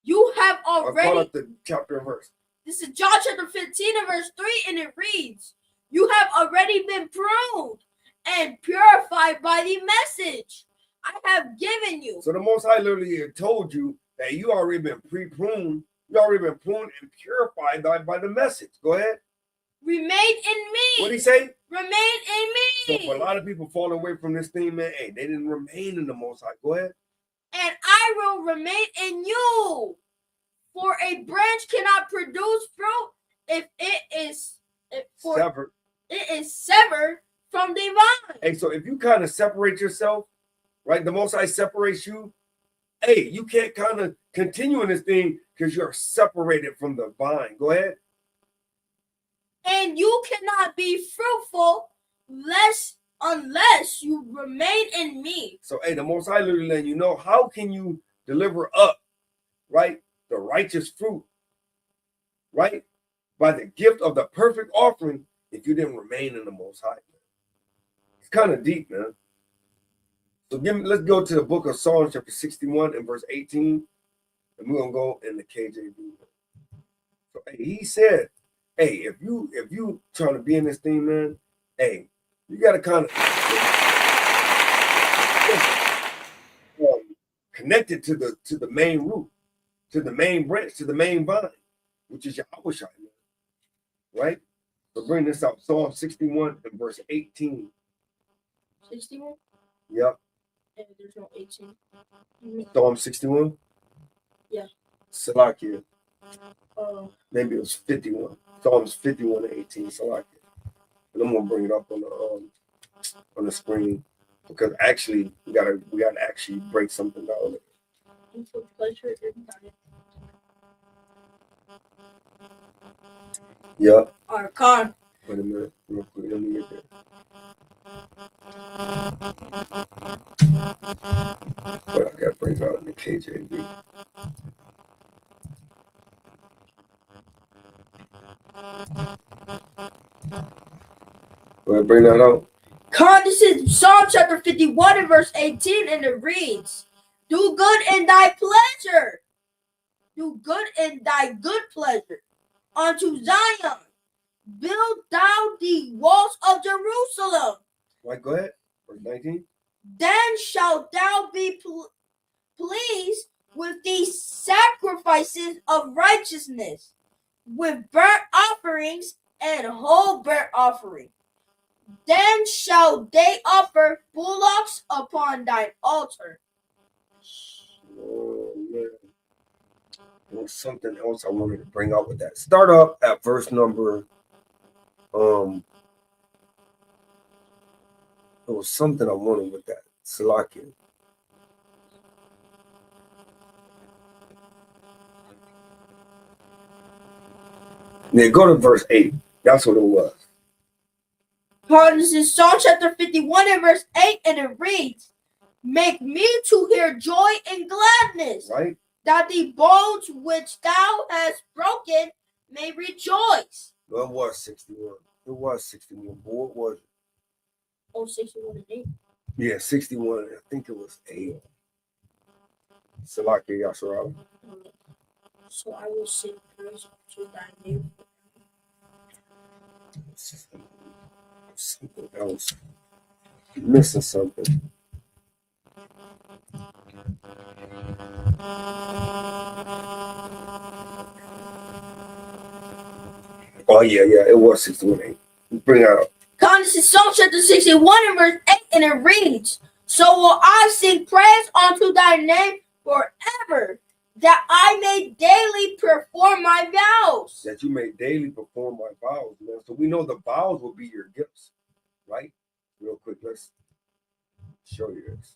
You have already... I'll call up the chapter and verse. This is John chapter 15 and verse 3, and it reads, you have already been pruned and purified by the message I have given you. So the Most High literally told you that you already been pre-pruned. You already been pruned and purified by the message. Go ahead. Remain in me. What did he say? Remain in me. So for a lot of people falling away from this thing, man, hey, they didn't remain in the Most High. Go ahead. And I will remain in you. For a branch cannot produce fruit if it is severed. It is severed from the vine. Hey, so if you kind of separate yourself, right? The Most High separates you. Hey, you can't kind of continue in this thing because you're separated from the vine. Go ahead. And you cannot be fruitful unless you remain in me. So, hey, the Most High literally letting you know, how can you deliver up, right, the righteous fruit, right, by the gift of the perfect offering if you didn't remain in the Most High, man? It's kind of deep, man. So let's go to the book of Psalms, chapter 61 and verse 18, and we're gonna go in the KJV. So hey, he said, hey, if you trying to be in this thing, man, hey, you gotta kind of connect it to the main root, to the main branch, to the main vine, which is Yahushua, right? So bring this up, Psalm 61 and verse 18. 61? Yep. And there's no 18. Psalm 61? Yeah. Salakia. Maybe it was 51. Psalms 51:18. So like, and I'm gonna bring it up on the screen because actually we gotta actually break something down. Yeah. Our con. Wait a minute, real quick. Let me get there. But I gotta bring it out in the KJV. Go ahead, bring that out. Con, this is Psalm chapter 51 and verse 18, and it reads, do good in thy pleasure. Do good in thy good pleasure. Unto Zion, build thou the walls of Jerusalem. Right, go ahead. Verse 19. Then shalt thou be pleased with these sacrifices of righteousness, with burnt offerings and whole burnt offering. Then shall they offer bullocks upon thine altar. Oh man. There was something else I wanted to bring out with that. Start up at verse number. There was something I wanted with that. Salakia. Yeah, go to verse 8. That's what it was. This is Psalm chapter 51 and verse 8, and it reads, make me to hear joy and gladness, Right? that the bones which thou hast broken may rejoice. No, it was 61. It was 61. But what was it? Oh, 61 and 8. Yeah, 61. I think it was 8. Salakia Yasharala. So I will sing praise to thy name. Something else. Missing something. Oh yeah, it was 61:8. Bring that up. This is Psalm chapter 61 and verse 8, and it reads, so will I sing praise unto thy name forever, that I may daily perform my vows. That you may daily perform my vows, man. So we know the vows will be your gifts, right? Real quick, let's show you this.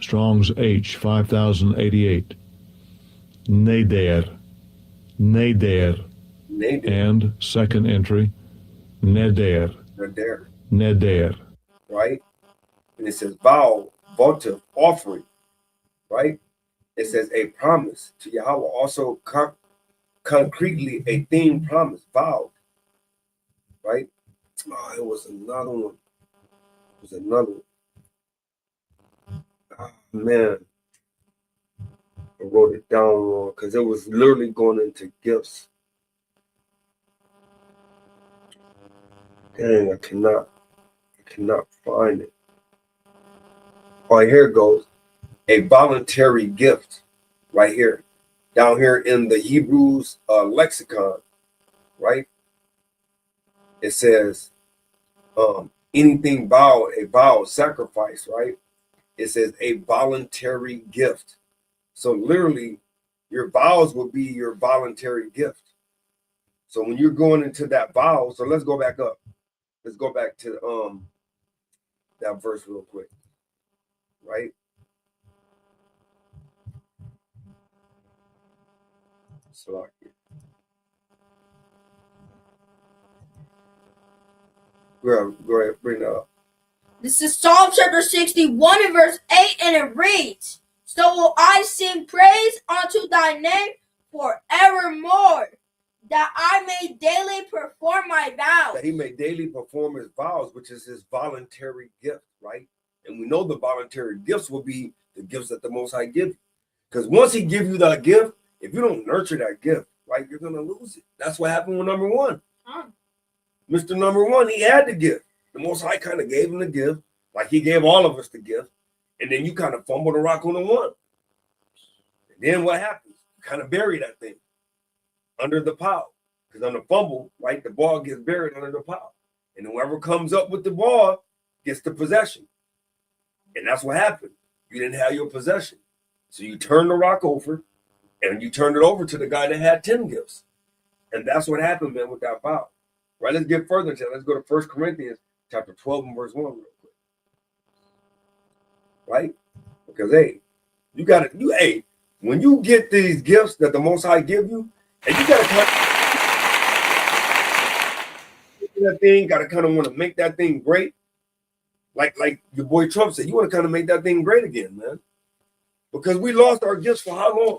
Strong's H 5088. Neder. Neder. Neder. And second entry, Neder. Neder. Neder. Right? And it says vow, votive, offering, right? It says a promise to Yahweh. Also concretely a theme promise, vowed, right? Oh, it was another one. It was another one. Oh, man. I wrote it down wrong because it was literally going into gifts. Dang, I cannot find it. Oh, here it goes. A voluntary gift right here. Down here in the Hebrews lexicon, right? It says anything vowed, a vow, sacrifice, right? It says a voluntary gift. So literally, your vows will be your voluntary gift. So when you're going into that vow, so let's go back up. Let's go back to that verse real quick, right? So go ahead, bring that up. This is Psalm chapter 61 and verse 8, and it reads, so will I sing praise unto thy name forevermore, that I may daily perform my vows. That he may daily perform his vows, which is his voluntary gift, right? And we know the voluntary gifts will be the gifts that the Most High give you. Because once he gives you that gift, if you don't nurture that gift, right, you're going to lose it. That's what happened with number one. Mr. Number One, he had the gift. The Most High kind of gave him the gift, like he gave all of us the gift. And then you kind of fumble the rock on the one. And then what happens? You kind of bury that thing under the pile. Because on the fumble, right, the ball gets buried under the pile. And whoever comes up with the ball gets the possession. And that's what happened. You didn't have your possession. So you turned the rock over and you turned it over to the guy that had 10 gifts. And that's what happened, man, with that vow. Right? Let's get further into it. Let's go to 1 Corinthians chapter 12 and verse 1 real quick. Right? Because hey, when you get these gifts that the Most High give you, and you gotta kind of want to make that thing great. Like your boy Trump said, you want to kind of make that thing great again, man. Because we lost our gifts for how long?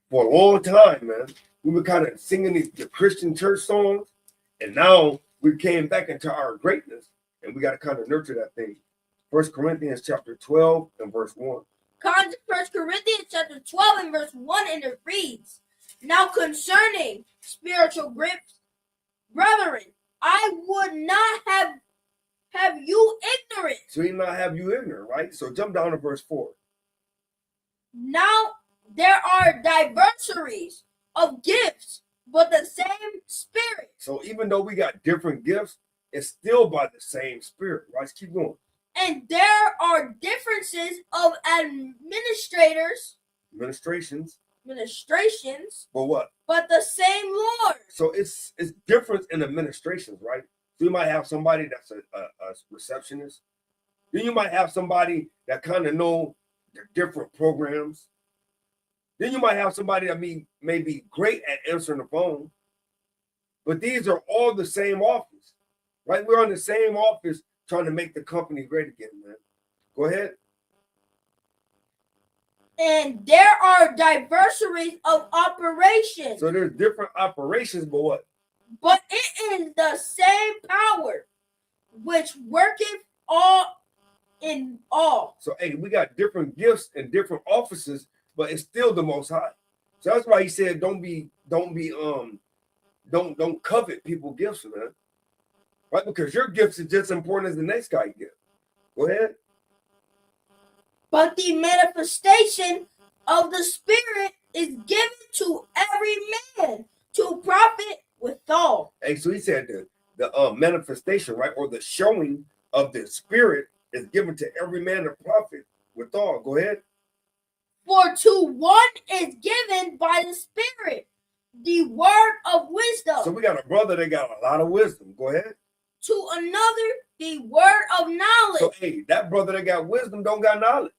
For a long time, man. We were kind of singing the Christian church songs, and now we came back into our greatness, and we got to kind of nurture that thing. 1 Corinthians chapter 12 and verse 1. 1 Corinthians chapter 12 and verse 1, and it reads, "Now concerning spiritual gifts, brethren, I would not have you ignorant." So he not have you ignorant, right? So jump down to verse 4. "Now there are diversaries of gifts, but the same Spirit. So even though we got different gifts, it's still by the same Spirit, right? Let's keep going. And there are differences of Administrations. administrations, But what? but the same Lord." So it's difference in administrations, right? So you might have somebody that's a receptionist. Then you might have somebody that kind of know the different programs. Then you might have somebody that may be great at answering the phone. But these are all the same office, right? We're on the same office trying to make the company great again, man. Go ahead. "And there are diversaries of operations, So there's different operations, but what? but it is the same power which worketh all in all." So hey, we got different gifts and different offices, but it's still the Most High. So that's why he said, don't covet people's gifts, man. Right? Because your gifts is just as important as the next guy's gift. Go ahead. "But the manifestation of the Spirit is given to every man to profit withal." Hey, so he said the manifestation, right, or the showing of the Spirit is given to every man to profit withal. Go ahead. "For to one is given by the Spirit the word of wisdom, So we got a brother that got a lot of wisdom. Go ahead. to another the word of knowledge." So hey, that brother that got wisdom don't got knowledge.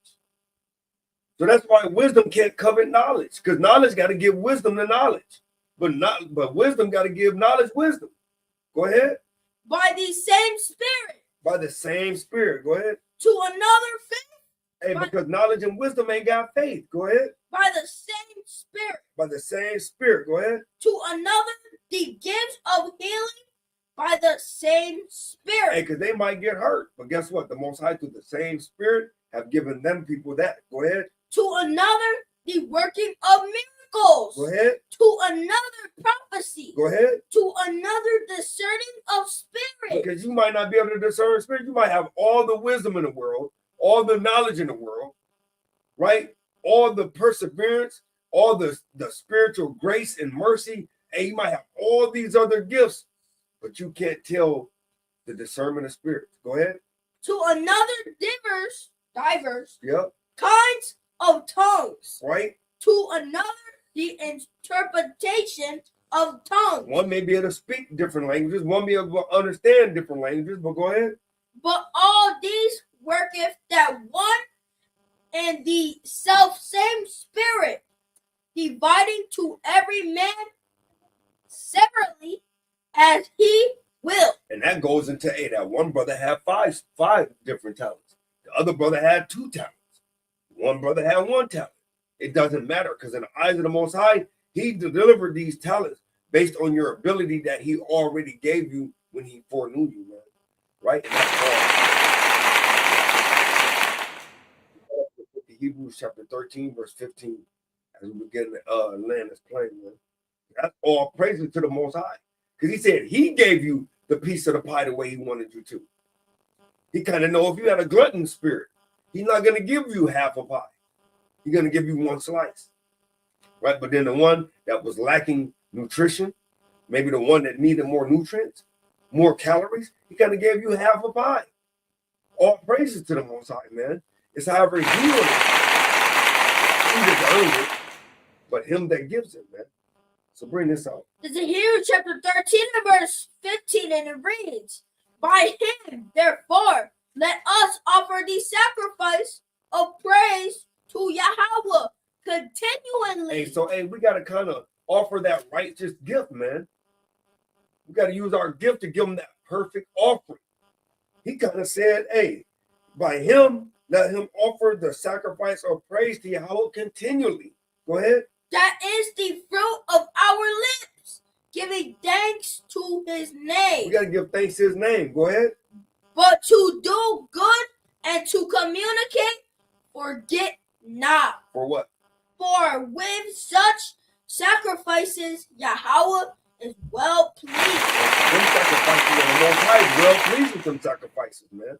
So that's why wisdom can't covet knowledge, because knowledge got to give wisdom the knowledge, but wisdom got to give knowledge wisdom. Go ahead. "By the same Spirit By the same Spirit. Go ahead. to another faith, Hey, because knowledge and wisdom ain't got faith. Go ahead. by the same Spirit By the same Spirit. Go ahead. to another the gifts of healing, by the same Hey, Spirit." because they might get hurt, but guess what? The Most High, through the same Spirit, have given them people that. Go ahead. "To another the working of miracles, Go ahead. to another prophecy, Go ahead. to another discerning of spirit." Because you might not be able to discern spirit. You might have all the wisdom in the world, all the knowledge in the world, right? All the perseverance, all the spiritual grace and mercy. And you might have all these other gifts, but you can't tell the discernment of spirits. Go ahead. "To another divers Yep. kinds of tongues, Right. to another the interpretation of tongues. One may be able to speak different languages. One may be able to understand different languages. But go ahead. But all these worketh that one and the self same Spirit, dividing to every man separately as he will." And that goes into that one brother had five different talents. The other brother had 2 talents. One brother had 1 talent. It doesn't matter, because in the eyes of the Most High, he delivered these talents based on your ability that he already gave you when he foreknew you, man. Right? And that's all. Hebrews chapter 13, verse 15, as we begin to land this plane, man. That's all praises to the Most High. Because he said he gave you the piece of the pie the way he wanted you to. He kind of know if you had a glutton spirit, he's not going to give you half a pie. He's going to give you 1 slice. Right? But then the one that was lacking nutrition, maybe the one that needed more nutrients, more calories, he kind of gave you half a pie. All praises to the Most High, man. It's however he will it. He just earned it, but him that gives it, man. So bring this out. This is Hebrews chapter 13 and verse 15, and it reads, by him, therefore, let us offer the sacrifice of praise to Yahweh continually. Hey, so we gotta kind of offer that righteous gift, man. We gotta use our gift to give him that perfect offering. He kind of said, hey, by him, let him offer the sacrifice of praise to Yahweh continually. Go ahead. That is the fruit of our lips, giving thanks to his name. We got to give thanks to his name. Go ahead. But to do good and to communicate, forget not. For what? For with such sacrifices, Yahweh is well pleased. Them sacrifices of the Most High is well pleased with them sacrifices, man.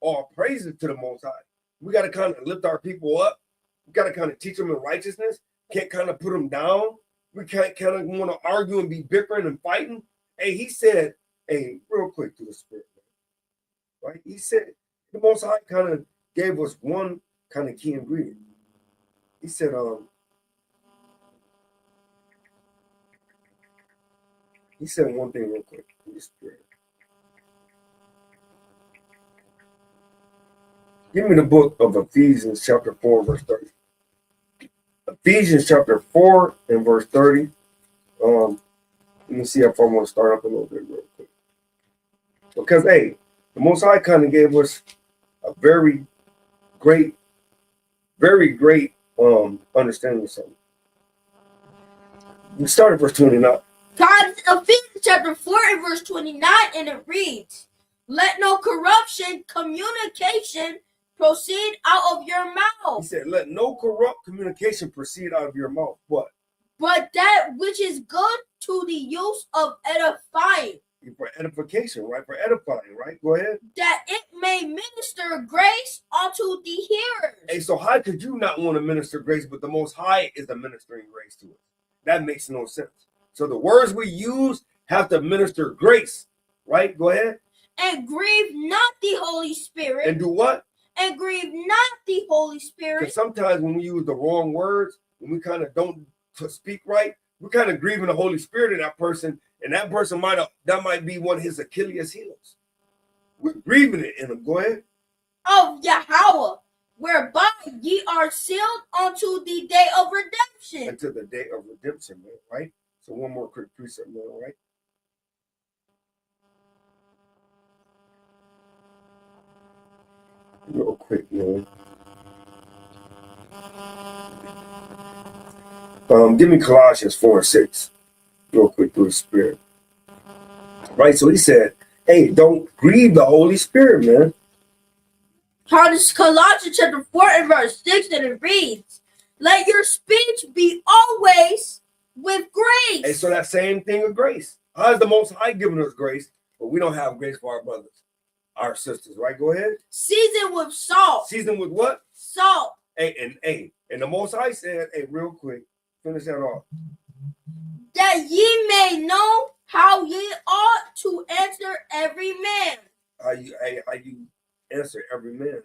All praises to the Most High. We got to kind of lift our people up. We got to kind of teach them in righteousness. Can't kind of put them down. We can't kind of want to argue and be bickering and fighting. Hey, he said, hey, real quick to the Spirit, man. Right? He said, the Most High kind of gave us one kind of key ingredient. He said, one thing real quick to the Spirit. Give me the book of Ephesians chapter 4, verse 30. Ephesians chapter 4 and verse 30. Let me see if I want to start up a little bit real quick. Because, hey, the Most High kind of gave us a very great understanding of something. We start at verse 29. Ephesians chapter 4 and verse 29, and it reads, let no corruption, communication proceed out of your mouth. He said, let no corrupt communication proceed out of your mouth. What? But that which is good to the use of edifying. For edification, right? For edifying, right? Go ahead. That it may minister grace unto the hearers. Hey, so how could you not want to minister grace, but the Most High is the ministering grace to us? That makes no sense. So the words we use have to minister grace, right? Go ahead. And grieve not the Holy Spirit. And do what? And grieve not the Holy Spirit. Because sometimes when we use the wrong words, when we kind of don't speak right, we're kind of grieving the Holy Spirit in that person, and that person might be one of his Achilles' heels. We're grieving it in him. Go ahead. Of Yahweh, whereby ye are sealed unto the day of redemption. Until the day of redemption, man, right? So one more quick precept, man, all right? Real quick, man. Give me Colossians 4 and 6. Real quick through the Spirit. Right, so he said, hey, don't grieve the Holy Spirit, man. Colossians chapter 4 and verse 6, and it reads, let your speech be always with grace. Hey, so that same thing of grace. How is the Most High giving us grace, but we don't have grace for our brothers, our sisters, right? Go ahead. Seasoned with salt. Seasoned with what? Salt. Hey, and the Most High said, hey, real quick, finish that off. That ye may know how ye ought to answer every man. How you answer every man,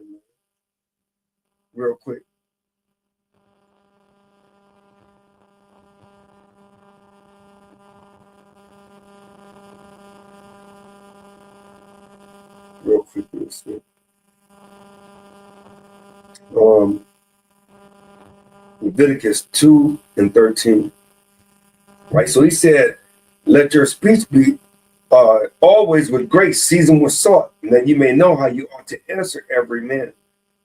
real quick. Real quick, Leviticus 2 and 13. Right, so he said, let your speech be always with grace, seasoned with salt, and that you may know how you ought to answer every man.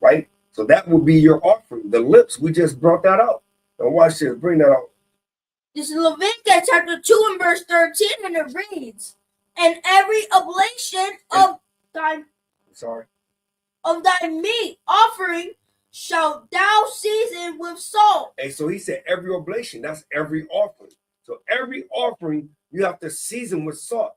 Right? So that will be your offering. The lips, we just brought that out. Now watch this, bring that out. This is Leviticus chapter 2 and verse 13, and it reads, and every oblation of thy meat offering shalt thou season with salt. And so he said every oblation, that's every offering. So every offering you have to season with salt.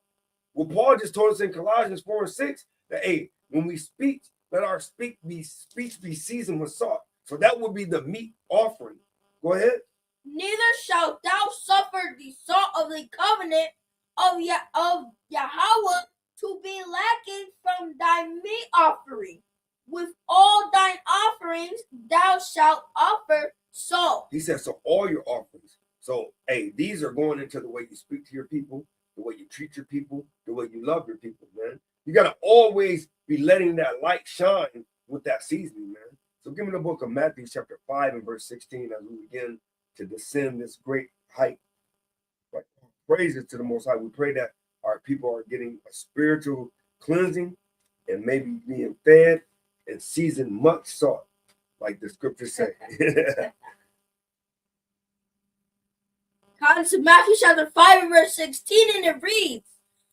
Well, Paul just told us in Colossians 4 and 6 that, hey, when we speak, let our speech be seasoned with salt. So that would be the meat offering. Go ahead. Neither shalt thou suffer the salt of the covenant of Yahweh to be lacking from thy meat offering. He said, so all your offerings. So, hey, these are going into the way you speak to your people, the way you treat your people, the way you love your people, man. You got to always be letting that light shine with that seasoning, man. So give me the book of Matthew chapter 5 and verse 16 as we begin to descend this great height. Right? Praises to the Most High. We pray that our people are getting a spiritual cleansing and maybe being fed and seasoned much salt, like the scriptures say. According to Matthew chapter 5 and verse 16, and it reads,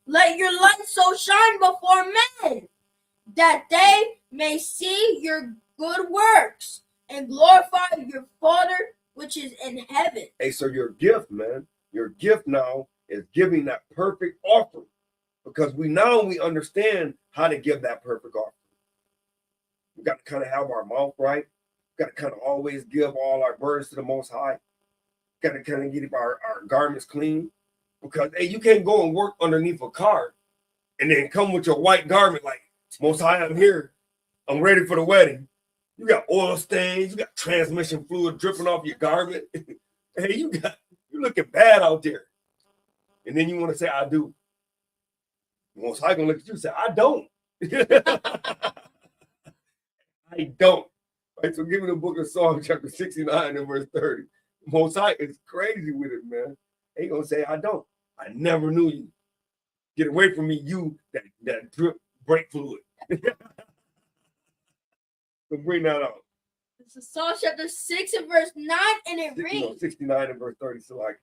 let your light so shine before men, that they may see your good works and glorify your Father which is in heaven. Hey, so your gift, man, your gift now is giving that perfect offering, because we understand how to give that perfect offering. We got to kind of have our mouth right. We got to kind of always give all our burdens to the Most High. Got to kind of get our garments clean, because hey, you can't go and work underneath a car and then come with your white garment like, Most High, I'm here, I'm ready for the wedding. You got oil stains, you got transmission fluid dripping off your garment. Hey, you looking bad out there. And then you want to say, I do. Most High gonna look at you and say, I don't. I don't. Right, so give me the book of Psalms chapter 69 and verse 30. Most High is crazy with it, man. He gonna say, I don't. I never knew you. Get away from me, you that drip brake fluid. So bring that out. This is Psalm chapter 6 and verse 9, and it reads, 69 and verse 30. So like,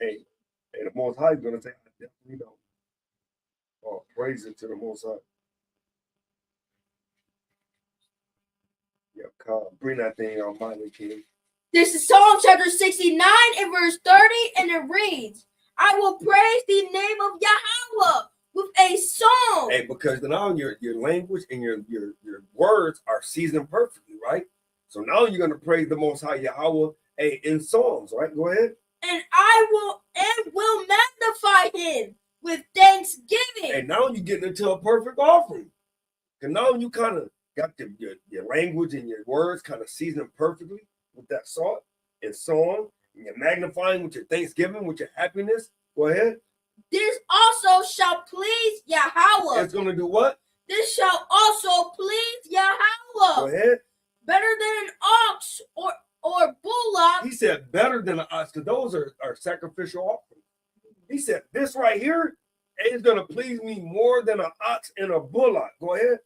hey, the Most High is gonna say, I definitely don't. Oh, praise it to the Most High. Yeah, come bring that thing on my kid. This is Psalm chapter 69 and verse 30, and it reads, I will praise the name of Yahweh with a song. Hey, because now your language and your words are seasoned perfectly, right? So now you're gonna praise the Most High Yahweh, hey, in songs, right? Go ahead. And I will magnify him with thanksgiving. And now you're getting into a perfect offering. And now you kind of got your language and your words kind of seasoned perfectly with that salt and song, and you're magnifying with your thanksgiving, with your happiness. Go ahead. This also shall please Yahweh. It's going to do what? This shall also please Yahweh. Go ahead. Better than an ox or bullock. He said better than an ox, because those are sacrificial offerings. He said this right here is going to please me more than an ox and a bullock. Go ahead.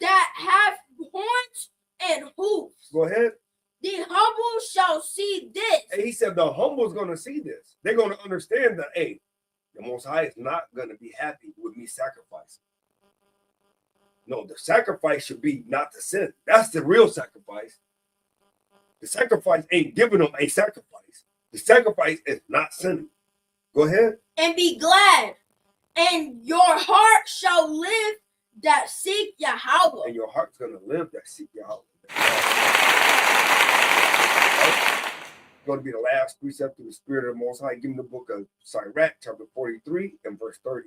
That have horns and hoofs. Go ahead. The humble shall see this. And he said the humble is going to see this. They're going to understand that, hey, the Most High is not going to be happy with me sacrificing. No, the sacrifice should be not to sin. That's the real sacrifice. The sacrifice ain't giving them a sacrifice. The sacrifice is not sinning. Go ahead. And be glad. And your heart shall live that seek Yahweh. And your heart's going to live that seek Yahweh. Going to be the last precept of the Spirit of the Most High. Give me the book of Sirach, chapter 43 and verse 30.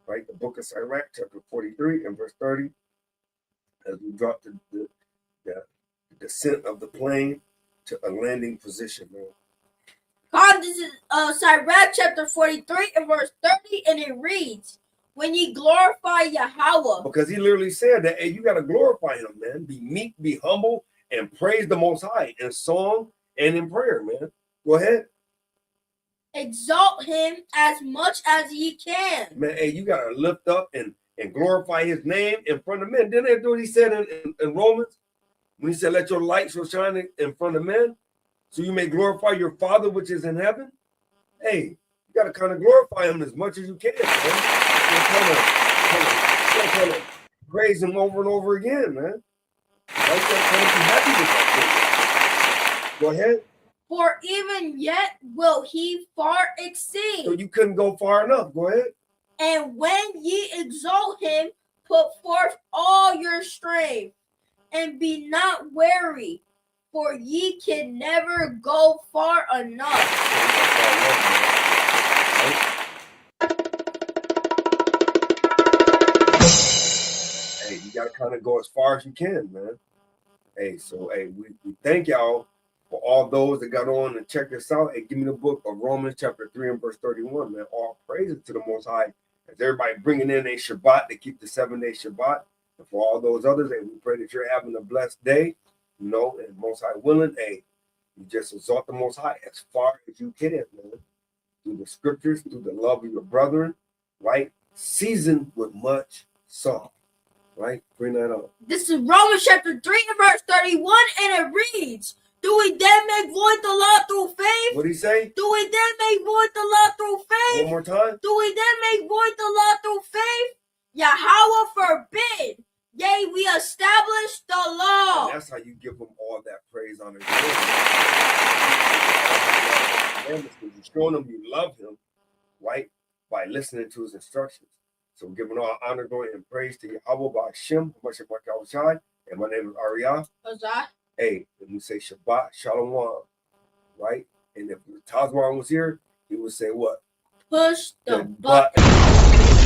Right? The book of Sirach, chapter 43 and verse 30. As we drop the descent of the plane to a landing position, man. God, this is Sirach, chapter 43 and verse 30, and it reads, when ye glorify Yahweh. Because he literally said that, hey, you got to glorify him, man. Be meek, be humble, and praise the Most High in song and in prayer, man. Go ahead. Exalt him as much as ye can. Man, hey, you got to lift up and glorify his name in front of men. Didn't that do what he said in Romans? When he said, let your light so shine in front of men, so you may glorify your Father which is in heaven. Hey, you got to kind of glorify him as much as you can, man. Kind of praise him over and over again, man. Right? Kind of be happy with that thing. Go ahead. For even yet will he far exceed. So you couldn't go far enough. Go ahead. And when ye exalt him, put forth all your strength, and be not weary, for ye can never go far enough. Hey, you got to kind of go as far as you can, man. Hey, so hey, we thank y'all For all those that got on and check this out, hey, give me the book of Romans chapter 3 and verse 31, man. All praises to the Most High. As everybody bringing in a Shabbat, they keep the 7-day Shabbat. And for all those others, hey, we pray that you're having a blessed day, you know, and Most High willing, hey, you just exalt the Most High as far as you can, man. Through the scriptures, through the love of your brethren, right? Seasoned with much salt, right? Bring that up. This is Romans chapter 3 and verse 31, and it reads, do we then make void the law through faith? What did he say? Do we then make void the law through faith? One more time. Do we then make void the law through faith? Yahweh forbid. Yea, we establish the law. And that's how you give him all that praise on his name. You're showing him you love him, right? By listening to his instructions. So we're giving all honor, glory, and praise to Yahweh by Hashem, and my name is Ariyah. Hey, and we say Shabbat Shalom, right? And if Tazwan was here, he would say what? Push the button. button.